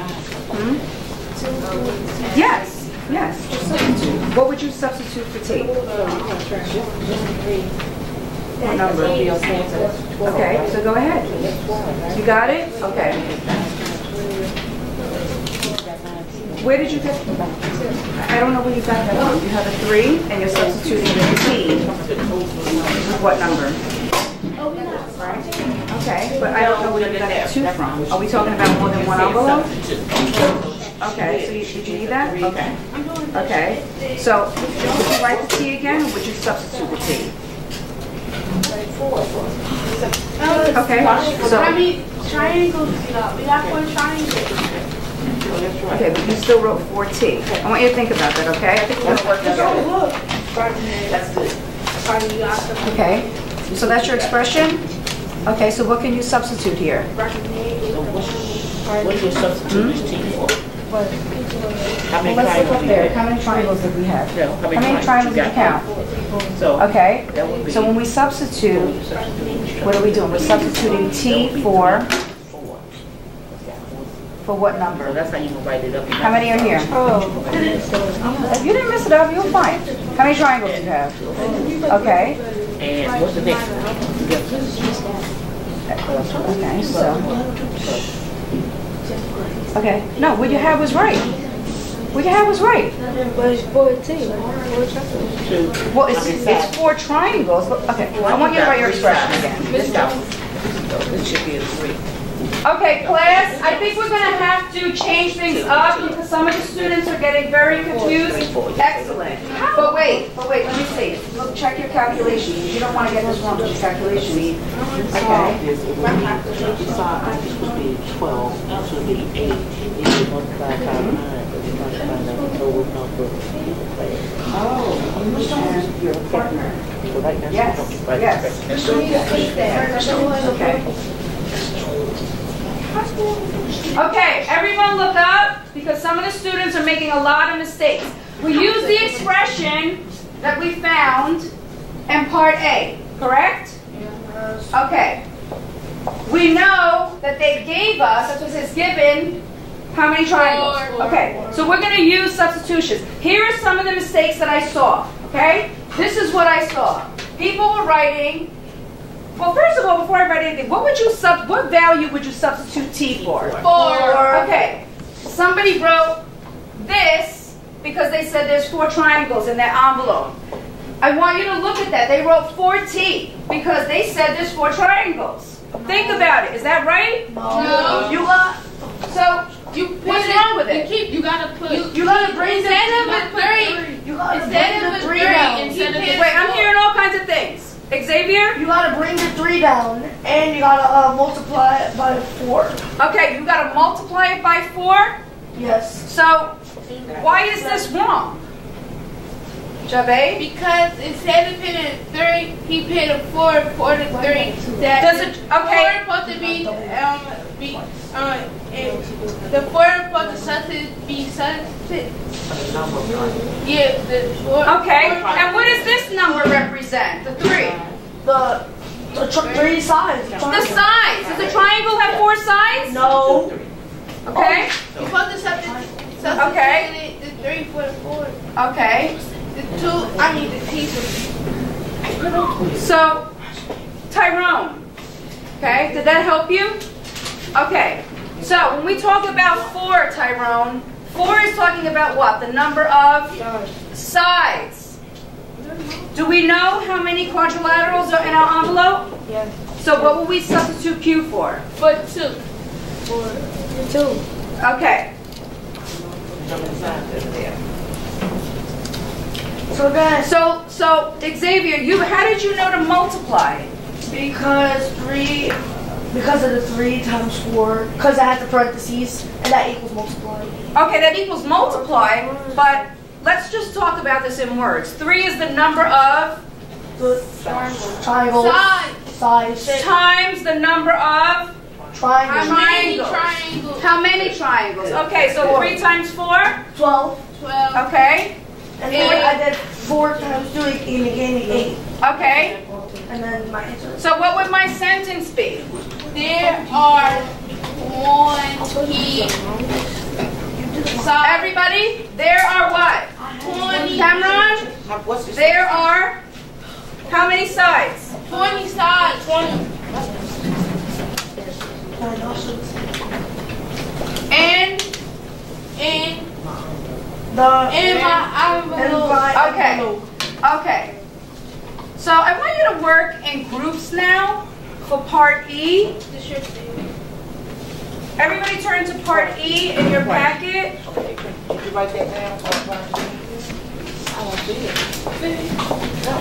Hmm? Yes, yes. Just substitute. What would you substitute for T? What number? Okay, so go ahead. You got it? Okay. Where did you get? I don't know where you got that from. You have a 3 and you're substituting the T. What number? Right? Okay, but I don't know where you got that 2 from. Are we talking about more than one envelope? Okay, so did you need that? Okay. Okay, so would you write the T again or would you substitute the T? Okay, so. How many triangles we got? We got 4 triangles. Okay, but you still wrote 4T. I want you to think about that, okay? I think we're gonna work this out. That's good. Okay, so that's your expression? Okay, so what can you substitute here? What do you substitute this T for? How many Well, let's look triangles up do you there. have? How many triangles did we have? No, How many triangles did we count? So Okay, that would be. so when we substitute, what are we doing? We're substituting T for 4. what So number? that's how you can write it up. How many are here? Oh. If you didn't mess it up, you're fine. How many triangles do you have? Okay. And what's the next one? Okay, so. Okay, no, what you had was right. What you had was right. But it's 14. Well, it's 4 triangles. But, okay, I want you to write your expression again. This should be a 3. Okay, class, I think we're going to have to change things up because some of the students are getting very confused. Excellent. But wait, let me see. Look, check your calculations. You don't want to get this wrong with your calculation. Okay. This would be 12, this would be 8. If you multiply by 9, but you're trying to find out the total number. Oh, and your partner. So right now, Yes, yes. Okay. Okay, everyone look up because some of the students are making a lot of mistakes. We use the expression that we found in part A, correct? Okay. We know that they gave us, that's what it says, given how many triangles? Okay, so we're going to use substitutions. Here are some of the mistakes that I saw, okay? This is what I saw. People were writing Well, first of all, before I write anything, what value would you substitute t for? 4. Okay. Somebody wrote this because they said there's 4 triangles in that envelope. I want you to look at that. They wrote 4t because they said there's 4 triangles. Think about it. Is that right? No. You got. So, what's wrong with it? You gotta put. You gotta bring the. Instead of a 3. You gotta Instead bring of the a 3 3, down. instead of a Wait, I'm hearing all kinds of things. Xavier? You gotta bring the 3 down, and you gotta multiply it by 4. Okay, you got to multiply it by 4. Yes. So, why is this wrong? Javed? Because instead of hitting 3, he put a 4 for the 3. Does it, okay. 4 supposed to be, the 4 supposed to be substitute. Yeah, the 4. Okay, and what does this number represent? The 3? The 3 sides. The sides. Does the triangle have 4 sides? No. Okay. You're supposed to substitute Okay. the 3 for the 4. Okay. The 2, I mean the T for. So, Tyrone. Okay, did that help you? Okay. So, when we talk about 4, Tyrone, 4 is talking about what? The number of sides. Do we know how many quadrilaterals are in our envelope? Yes. So, what will we substitute Q for? For 2. 2. Okay. So then, So Xavier, how did you know to multiply? because of the 3 times 4, because it has the parentheses, and that equals multiply. Okay, that equals multiply, but let's just talk about this in words. 3 is the number of The triangles. Size. times the number of Triangles. Triangles. how many triangles? Okay, so 3 times 4? 12. 12. Okay. And then I did 4 times 2, it gave me 8. Okay. And then my answer is So what would my sentence be? There are 1 key. Everybody, there are what? 20. Cameron, What's this? there are how many sides? 20 sides. 20. And the In my envelope. Okay. Okay. So I want you to work in groups now for part E. Everybody turn to part E in your packet. Okay, did you write that down? I won't see it. No.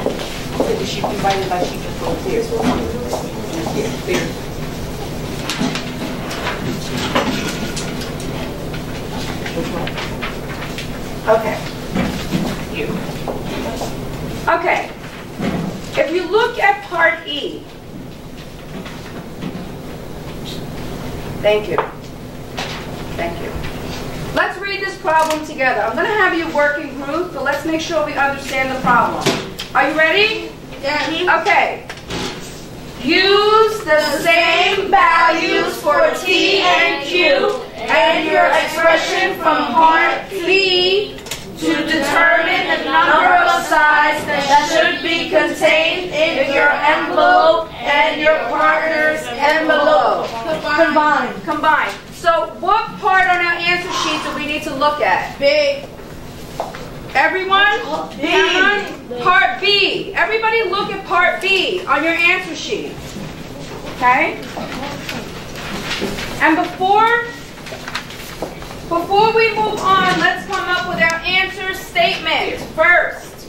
I said the sheet, you write it like she just goes there. Yeah, there. Which one? Okay. Here. Okay. If you look at part E. Thank you. Thank you. Let's read this problem together. I'm going to have you work in groups, but let's make sure we understand the problem. Are you ready? Yeah. Okay. Use the same values for T and Q and your expression from part B to determine the number of sides that should be contained in your envelope and your partner's envelope. Combine. So what part on our answer sheet do we need to look at? Big. Everyone? Cameron? Part B. Everybody look at part B on your answer sheet. Okay? And before we move on, let's come up with our answer statement first.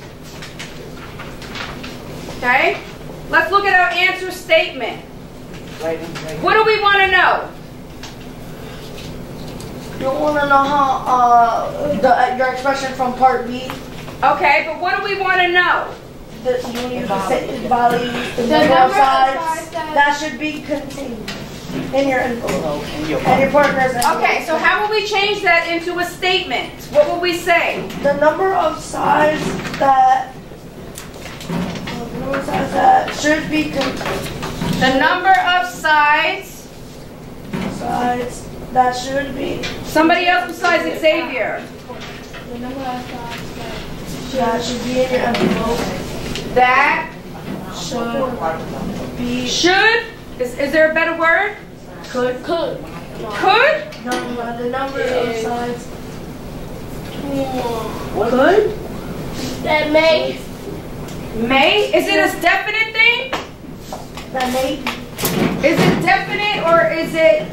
Okay? Let's look at our answer statement. What do we want to know? You want to know how your expression from part B? Okay, but what do we want to know? You use the same value, the number of sides that should be contained in your envelope and your partner's envelope. Okay, so how will we change that into a statement? What will we say? The number of sides that should be contained. The number of sides. That should be. Somebody else besides Xavier. That should be in your envelope. That Should be. Should? Is there a better word? Could. Could? No, the number of sides. Could? That may. May? Is it a definite thing? That may. Is it definite or is it?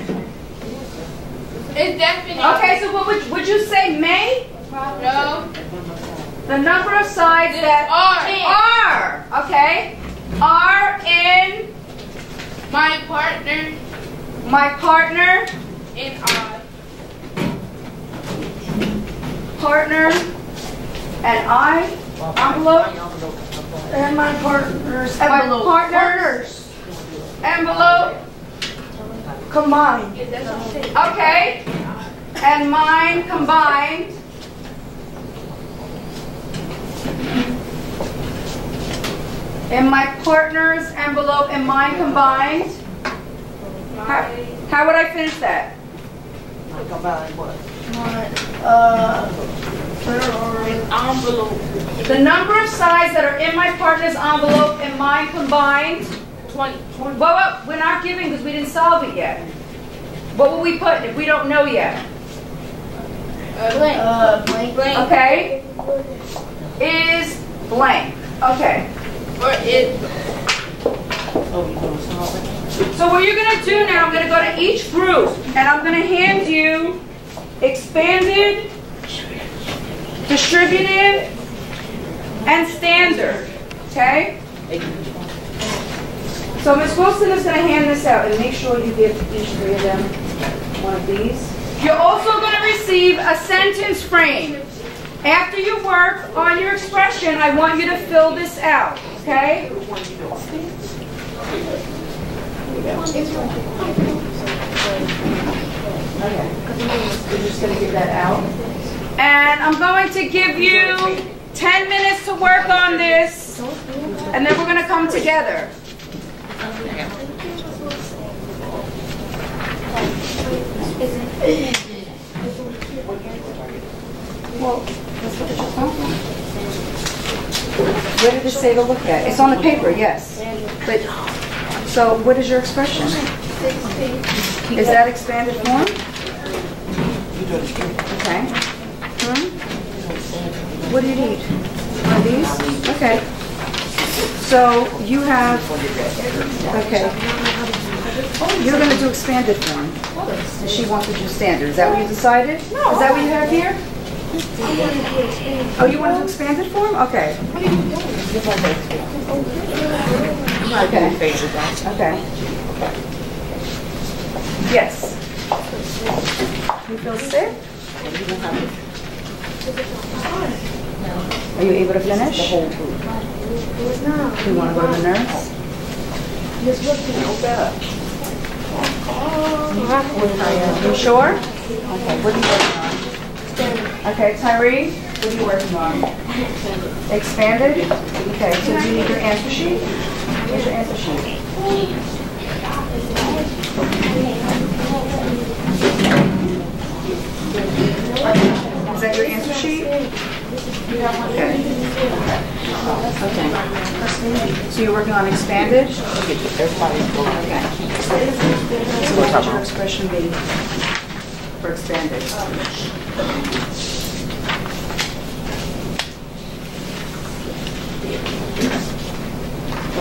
It's definite. Okay, so what would you say may? No. The number of sides that are, okay, are in My partner my partner, and I. partner, and I, envelope, And my partner's my envelope. partner's envelope, Combined. okay, and mine combined. In my partner's envelope and mine combined. How would I finish that? Envelope. The number of sides that are in my partner's envelope and mine combined. 20. Well, we're not giving because we didn't solve it yet. What will we put if we don't know yet? Blank. Okay. Is blank. Okay. Or it. So what you're going to do now, I'm going to go to each group and I'm going to hand you expanded, distributive, and standard. Okay? So Ms. Wilson is going to hand this out and make sure you give each three of them one of these. You're also going to receive a sentence frame. After you work on your expression, I want you to fill this out. Okay? We're just going to give that out. And I'm going to give you 10 minutes to work on this, and then we're going to come together. Well, where did it say to look at? It's on the paper, yes. But, so what is your expression? Is that expanded form? Okay. What do you need? One of these? Okay. So you have, okay. You're going to do expanded form. And she wants to do standard. Is that what you decided? No. Is that what you have here? Oh, you want to do expanded form? Okay. Okay. Yes. You feel sick? Are you able to finish? You want to go to the nurse? You sure? Okay, what are you working on? Okay, Tyree, what are you working on? Expanded? Okay, so do you need your answer sheet? Here's your answer sheet. Is that your answer sheet? Okay. Okay. So you're working on expanded? Okay. So what would your expression be for expanded?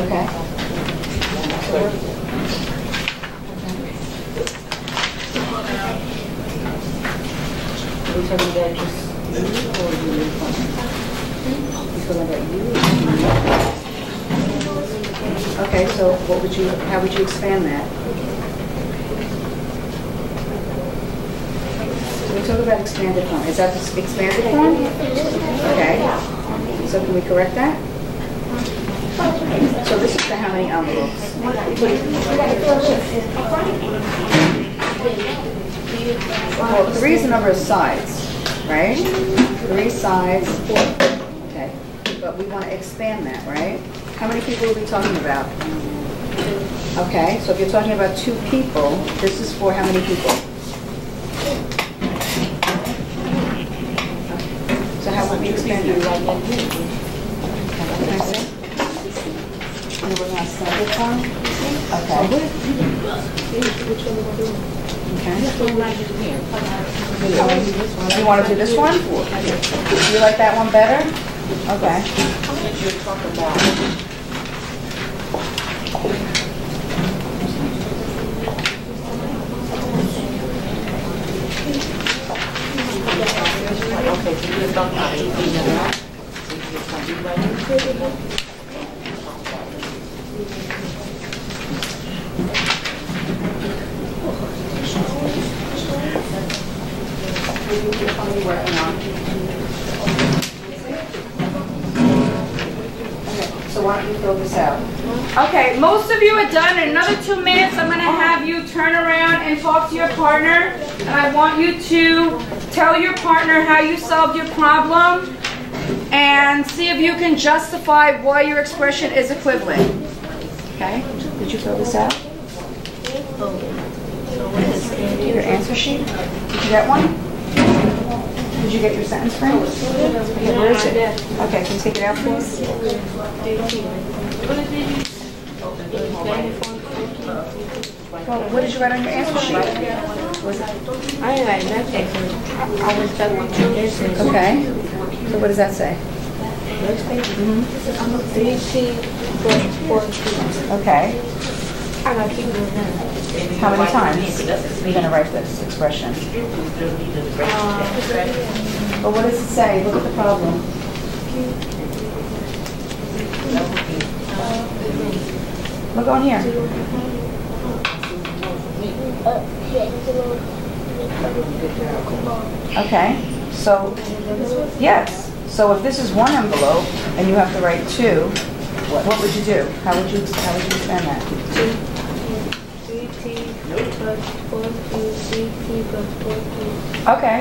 Okay. Are we talking about just you or you? We're talking about you? Okay, so how would you expand that? So we talk about expanded form. Is that the expanded form? Okay. So can we correct that? So this is for how many envelopes? Well, 3 is the number of sides, right? 3 sides. Okay. But we want to expand that, right? How many people are we talking about? Okay, so if you're talking about 2 people, this is for how many people? So how would we expand it? Can I say? we're going to send it from? Okay. Okay. You want to do this one? Do you like that one better? Okay. Okay, so you don't have anything in that. So why don't you fill this out? Okay, most of you are done. In another 2 minutes, I'm going to have you turn around and talk to your partner. And I want you to tell your partner how you solved your problem and see if you can justify why your expression is equivalent. Okay. Did you fill this out? Your answer sheet? Did you get one? Did you get your sentence frame? Okay, where is it? Okay, can you take it out, please? Well, what did you write on your answer sheet? Was it? I didn't write nothing. I was done with two answers. Okay. So what does that say? Okay. I gotta keep doing that. How many times are you going to write this expression? Well, what does it say? Look at the problem. Look on here. Okay. So, yes. So if this is one envelope and you have to write two, what would you do? How would you expand that? 3t plus 4q, 3t plus 4q. Okay.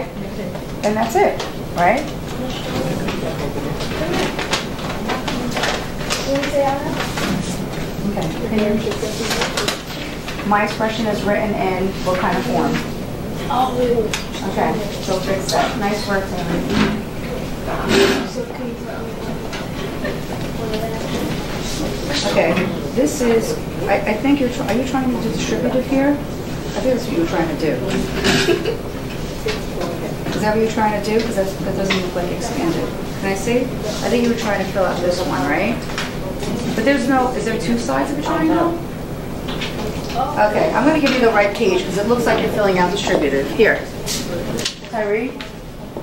And that's it, right? Okay. My expression is written in what kind of form? Okay. So fix that. Nice work, Taylor. Okay, this is, I think are you trying to do distributive here? I think that's what you were trying to do. Is that what you're trying to do? Because that doesn't look like expanded. Can I see? I think you were trying to fill out this one, right? But there's no, is there two sides of a triangle? Okay, I'm going to give you the right page because it looks like you're filling out distributive. Here. Tyree,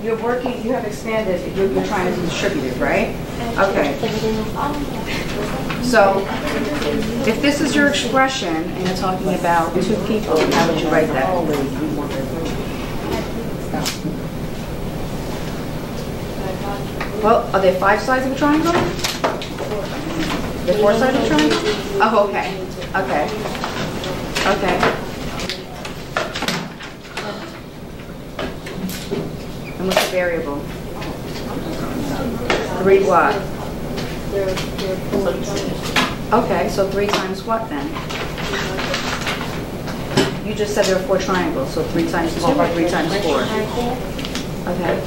you're working, you have expanded, you're trying to do distributive, right? Okay. So, if this is your expression and you're talking about two people, how would you write that? Well, are there 5 sides of a triangle? There 4 sides of a triangle? Oh, okay. Okay. Okay. And what's the variable? 3 what? Okay, so 3 times what then? You just said there are 4 triangles, so 3 times 2 or 3 times 4? Okay.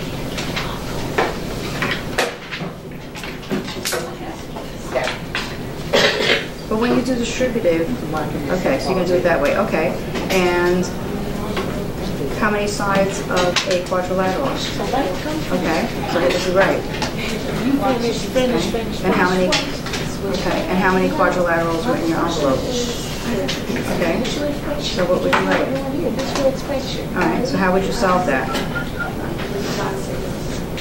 But when you do distributive, okay, so you're going to do it that way, okay. And how many sides of a quadrilateral? Okay, so what was you right? And how many? Okay, and how many quadrilaterals were in your envelope? Okay, so what would you write? All right, so how would you solve that?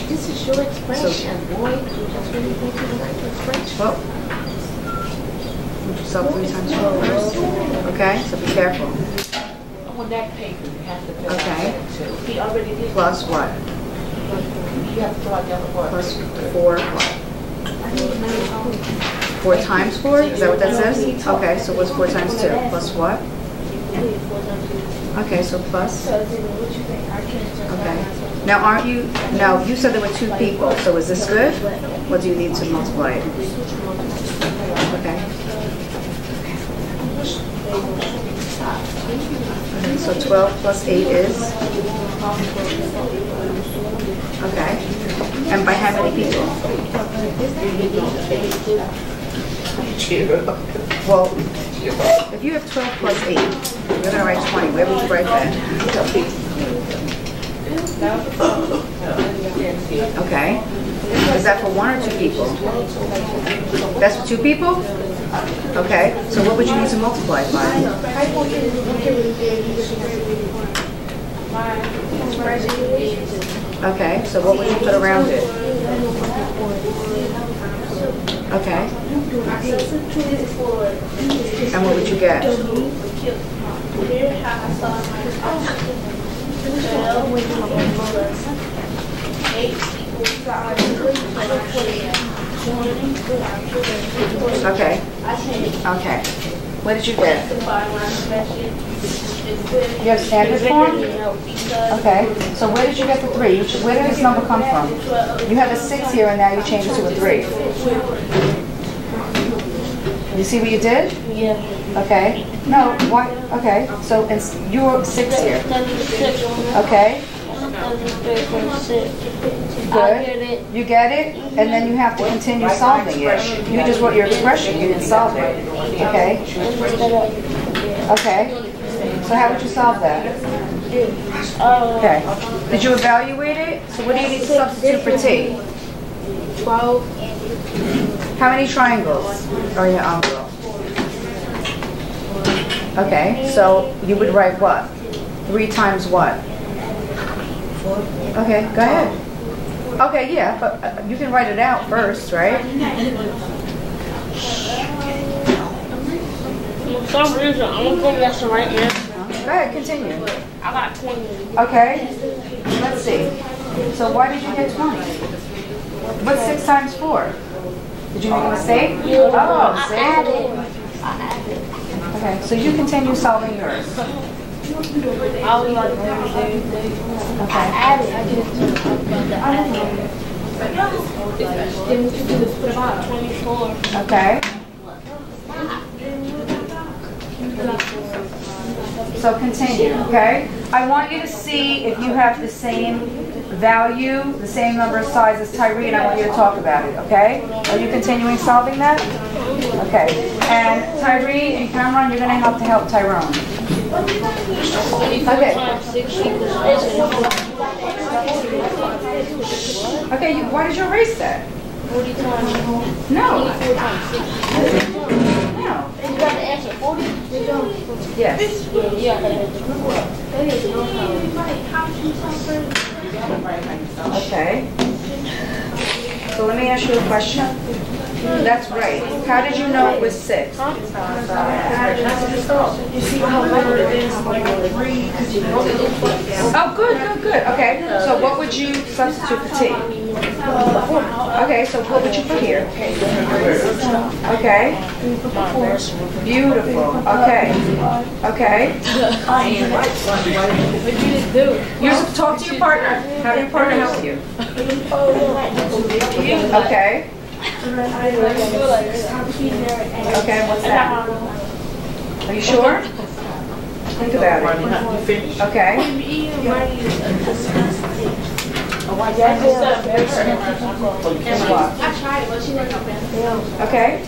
This is your expression, boy. Well, would you solve 3 times 4? Okay, so be careful. On that paper, you have to fill out Okay. that too. He already did. Plus what? You have to fill out the other part. Plus 4 what? 4 times 4? Is that what that says? Okay, so what's 4 times 2? Plus what? Okay, so plus. Okay. Now aren't you, no, you said there were 2 people, so is this good? Or do you need to multiply it? Okay. Okay, so 12 plus 8 is? Okay. And by how many people? Well, if you have 12 plus 8, you're going to write 20. Where would you write that? Okay. Is that for 1 or 2 people? That's for 2 people? Okay. So what would you need to multiply it by? Okay. So what would you put around it? Okay. And what would you get? Okay. Okay. What did you get? You have standard form? Okay. So where did you get the 3? Where did this number come from? You have a 6 here and now you change it to a 3. You see what you did? Yeah. Okay. No, why? Okay. So you're 6 here. Okay. Good. You get it? And then you have to continue solving it. You just wrote your expression. You didn't solve it. Okay. Okay. So how would you solve that? Okay. Did you evaluate it? So what do you need to substitute for T? 12. How many triangles are in your envelope? Okay, so you would write what? 3 times what? 4. Okay, go ahead. Okay, yeah, but you can write it out first, right? For some reason, I don't think that's the right answer. Go ahead, continue. I got 20. Okay, let's see. So why did you get 20? What's 6 times 4? Did you make a mistake? Oh, see? I added. Okay, so you continue solving yours. I was like, Okay. I 24. Okay. So continue, okay? I want you to see if you have the same value, the same number of sides as Tyree, and I want you to talk about it, okay? Are you continuing solving that? Okay. And Tyree and Cameron, you're going to have to help Tyrone. Okay. Okay, why did you erase that? 40 times. No. 24 times 6. No. You got the answer, 40? Yes. Yeah. Okay. So let me ask you a question. That's right. How did you know it was 6? You see how number it is, like 3, because you wrote it. Oh, good. Okay. So what would you substitute for T? Okay, so what would you put here? Okay. Beautiful. Okay. You're supposed to talk to your partner. Have your partner help you. Okay. Okay, what's that? Are you sure? Think about it. Okay. Okay.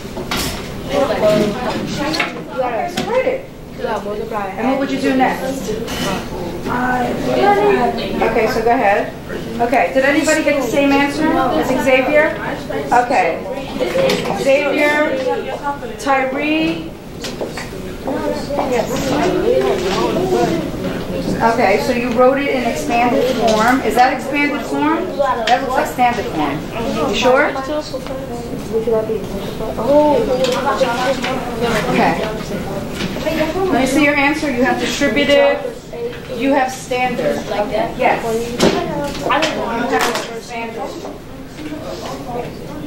Okay, so write it. And what would you do next? Okay, so go ahead. Okay, did anybody get the same answer as Xavier? Okay. Xavier, Tyree. Okay, so you wrote it in expanded form. Is that expanded form? That looks like standard form. You sure? Okay. Let me see your answer. You have distributive. You have standard. Okay. Yes. You have standard.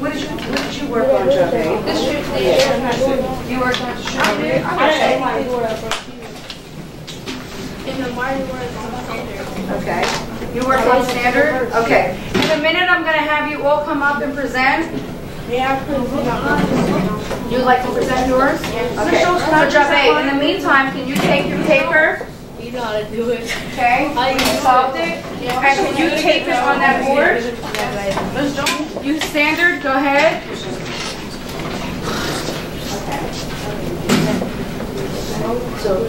What did you work on, Joe? Distributive. You worked on distributive? Okay. You worked on standard? Okay. In a minute, I'm going to have you all come up and present. You'd like to present yours? Okay. So, Jave, in the meantime, can you take your paper? You know how to do it. Okay. You solved it? And can you tape it on that board? You standard, go ahead. So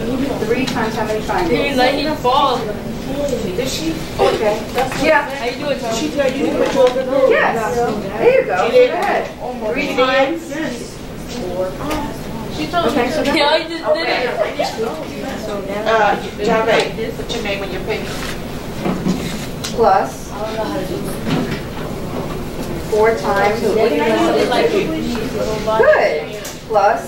3 times how many triangles? Like he falls. Did she? Okay. Yeah. How you do it, Tom? She told you to put your other group. Yes. There you go. She did. Go ahead. 3 times. She told Okay, me. so Yeah, I just did it. Javed, put your name on your paper. Plus 4 times. Good. Plus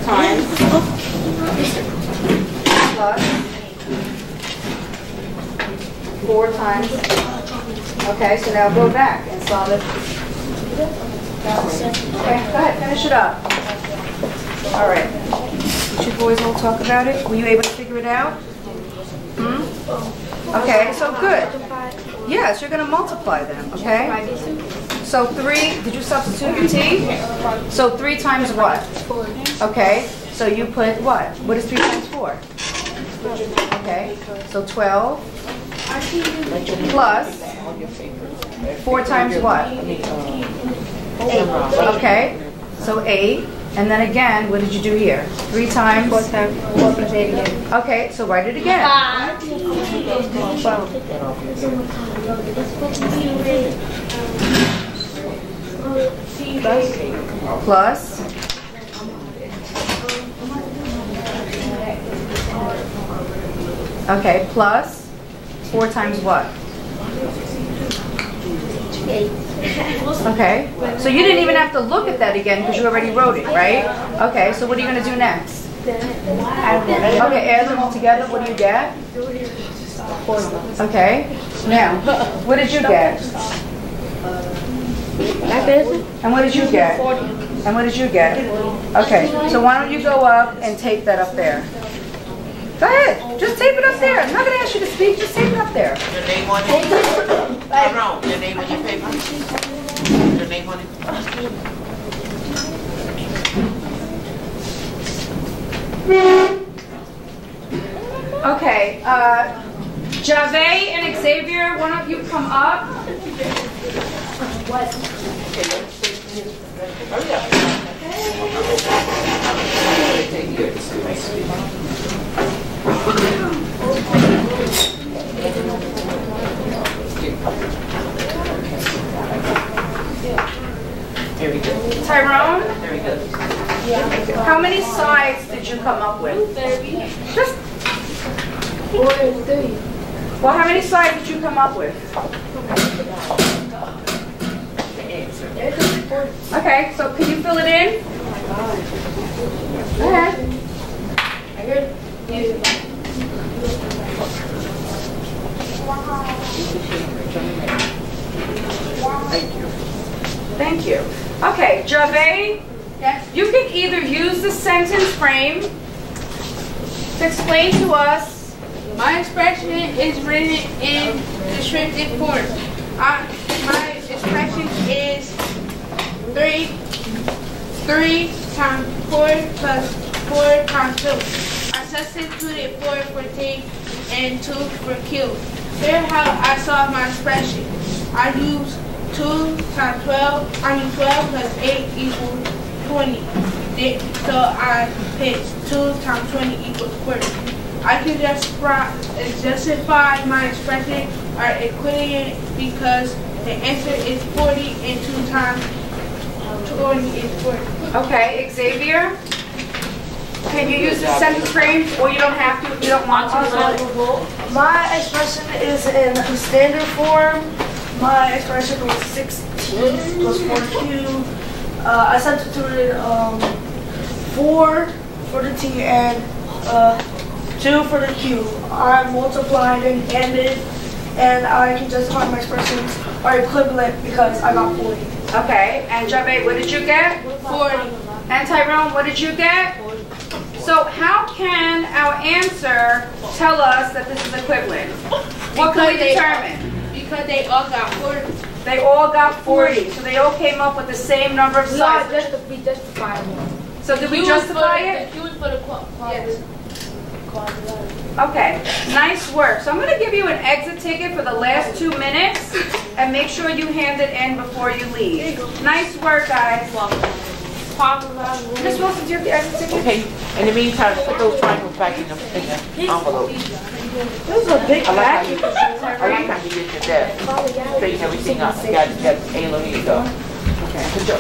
times. Plus 4 times. Okay, so now go back and solve it. Okay, go ahead, finish it up. All right. Did you boys all talk about it? Were you able to figure it out? Hmm? Okay, so good. Yes, you're going to multiply them, okay? So 3, did you substitute your t? So 3 times what? 4. Okay, so you put what? What is 3 times 4? Okay, so 12 plus 4 times what? 8. Okay, so 8. And then again, what did you do here? 3 times? 4 times 4 plus 8 again. Okay, so write it again. Plus. Okay, plus 4 times what? 8. Okay, so you didn't even have to look at that again because you already wrote it, right? Okay, so what are you going to do next? Okay, add them all together. What do you get? Okay, now, what did you get? And what did you get? And what did you get? Okay, so why don't you go up and tape that up there? Go ahead, just tape it up there. I'm not going to ask you to speak, just tape it up there. Your name on it? Tyrone, your name on your paper? Your name on it? Okay, Javed and Xavier, one of you come up. Hurry up. Very good. Tyrone, Very good. how many sides did you come up with? 30. Just, 43. well, how many sides did you come up with? Okay, so can you fill it in? Go ahead. Thank you. Okay, Javed, you can either use the sentence frame to explain to us. My expression is written in descriptive form. My expression is 3 times 4 plus 4 times 2. I substituted 4 for T and 2 for Q. Here's how I solve my expression. I use 2 times 12 plus 8 equals 20. So I pick 2 times 20 equals 40. I can justify my expression are equivalent because the answer is 40 and 2 times 20 is 40. Okay, Xavier, can you use the sentence frame, or you don't have to if you don't want to? My expression is in standard form. My expression was 16 plus 4Q. I substituted 4 for the T and 2 for the Q. I multiplied and ended, and I can justify my expressions are equivalent because I got 40. Okay, and Javed, what did you get? 40. And Tyrone, what did you get? So how can our answer tell us that this is equivalent? What can we determine? Because they all got 40. They all got 40, so they all came up with the same number of sides. We justified it. So did we justify it? The Q is for the quadratic. Okay, nice work. So I'm going to give you an exit ticket for the last 2 minutes, and make sure you hand it in before you leave. Nice work, guys. quadrilateral. Miss Wilson, do you have the answer ticket? Okay, in the meantime, put those triangles back in the envelope. This is a big I like package. how you get your desk. Straighten everything out. You got Ayla, here you go. Put your,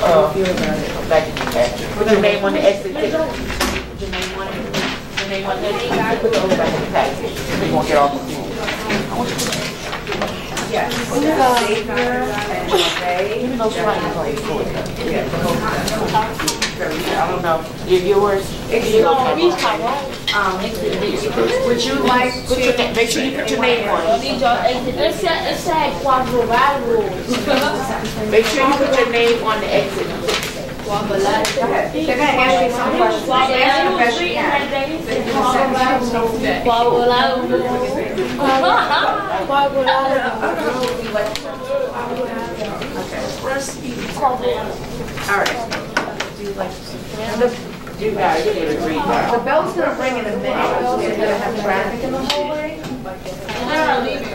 back in your package. Put your name on the exit ticket. Put your name on it. Your name on the exit ticket. Put those back in the package. So you won't get all confused. Yes. Xavier and Jose. Even those triangles on your foot. I don't know. Yours? Would you like to? Make sure you put your name on it. It said quadrilateral. Make sure you put your name on the exit. Go ahead. They're going to ask you some questions. Answer the best you can. All right. You guys get it read now. The bell's going to ring in a minute. We're going to have traffic in the hallway.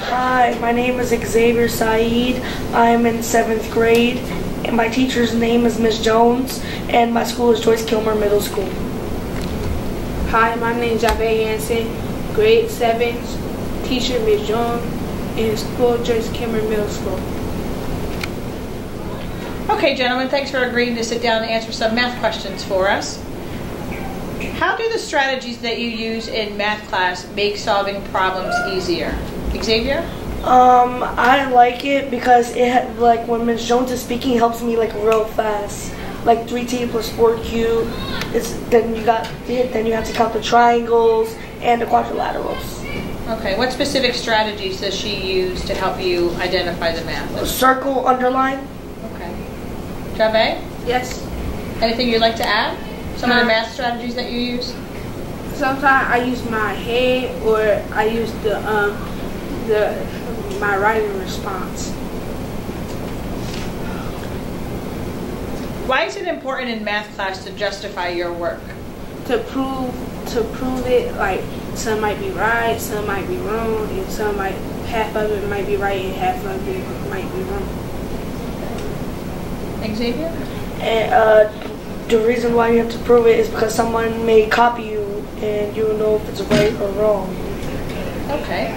Hi, my name is Xavier Saeed. I'm in 7th grade. And my teacher's name is Miss Jones. And my school is Joyce Kilmer Middle School. Hi, my name is Javed Yanson, grade 7, teacher Ms. Jones, in school Joyce Kimmer Middle School. Okay, gentlemen, thanks for agreeing to sit down and answer some math questions for us. How do the strategies that you use in math class make solving problems easier? Xavier? I like it because it like when Ms. Jones is speaking, it helps me like real fast. Like 3t plus 4q. Then you have to count the triangles and the quadrilaterals. Okay, what specific strategies does she use to help you identify the math? Circle, underline. Okay. Javed? Yes. Anything you'd like to add? Some of the math strategies that you use? Sometimes I use my head or I use my writing response. Why is it important in math class to justify your work? To prove it, like some might be right, some might be wrong, and half of it might be right and half of it might be wrong. Xavier? And the reason why you have to prove it is because someone may copy you and you know if it's right or wrong. Okay.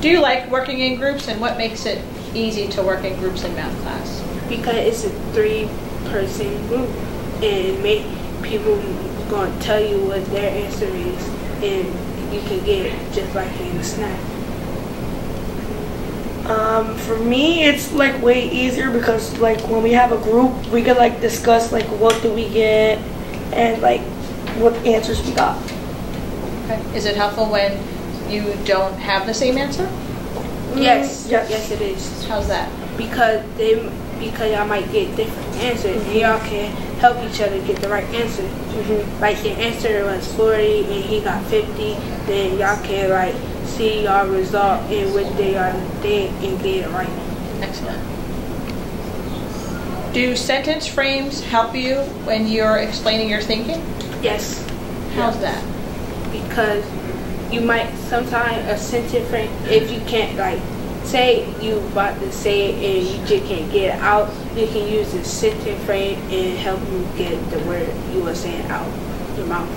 Do you like working in groups, and what makes it easy to work in groups in math class? Because it's a 3-person group and people going to tell you what their answer is and you can get it just like in a snap. For me, it's like way easier because like when we have a group, we can like discuss like what do we get and like what answers we got. Okay. Is it helpful when you don't have the same answer? Yes, yes it is. How's that? Because y'all might get different answers and y'all can help each other get the right answer. Like the answer was 40 and he got 50, then y'all can like see y'all result and what they are did and get it right. Excellent. Do sentence frames help you when you're explaining your thinking? Yes. How's that? Because you might sometimes a sentence frame, if you can't like say you about to say it and you just can't get it out, you can use the sentence frame and help you get the word you were saying out your mouth.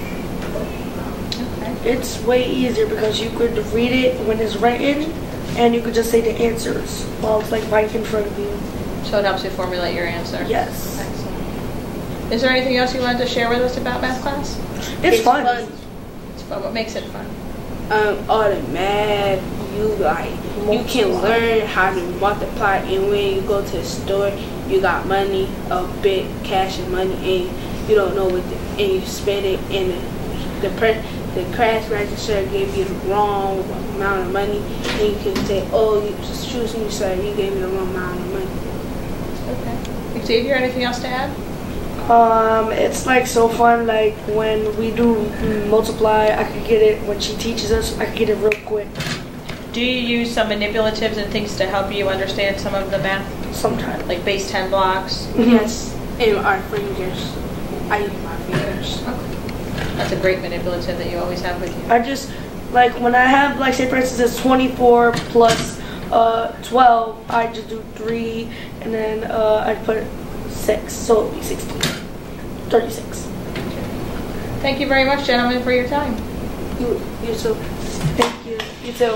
Okay. It's way easier because you could read it when it's written and you could just say the answers while it's like right in front of you. So it helps you formulate your answer? Yes. Excellent. Is there anything else you wanted to share with us about math class? It's fun. It's fun. What makes it fun? All the math, you can learn how to multiply, and when you go to the store, you got money, a bit cash and money, and you don't know what, and you spend it, and the cash register gave you the wrong amount of money, and you can say, oh, excuse me, sir, you gave me the wrong amount of money. Okay. Xavier, anything else to add? It's like so fun, like when we do multiply, I could get it, when she teaches us, I could get it real quick. Do you use some manipulatives and things to help you understand some of the math? Sometimes. Like base 10 blocks? Yes, and our fingers. I use my fingers. That's a great manipulative that you always have with you. I just, like when I have, like say for instance, it's 24 plus 12, I just do 3, and then I put 6, so it'll be 16. 36. Thank you very much, gentlemen, for your time. You too. Thank you. You too.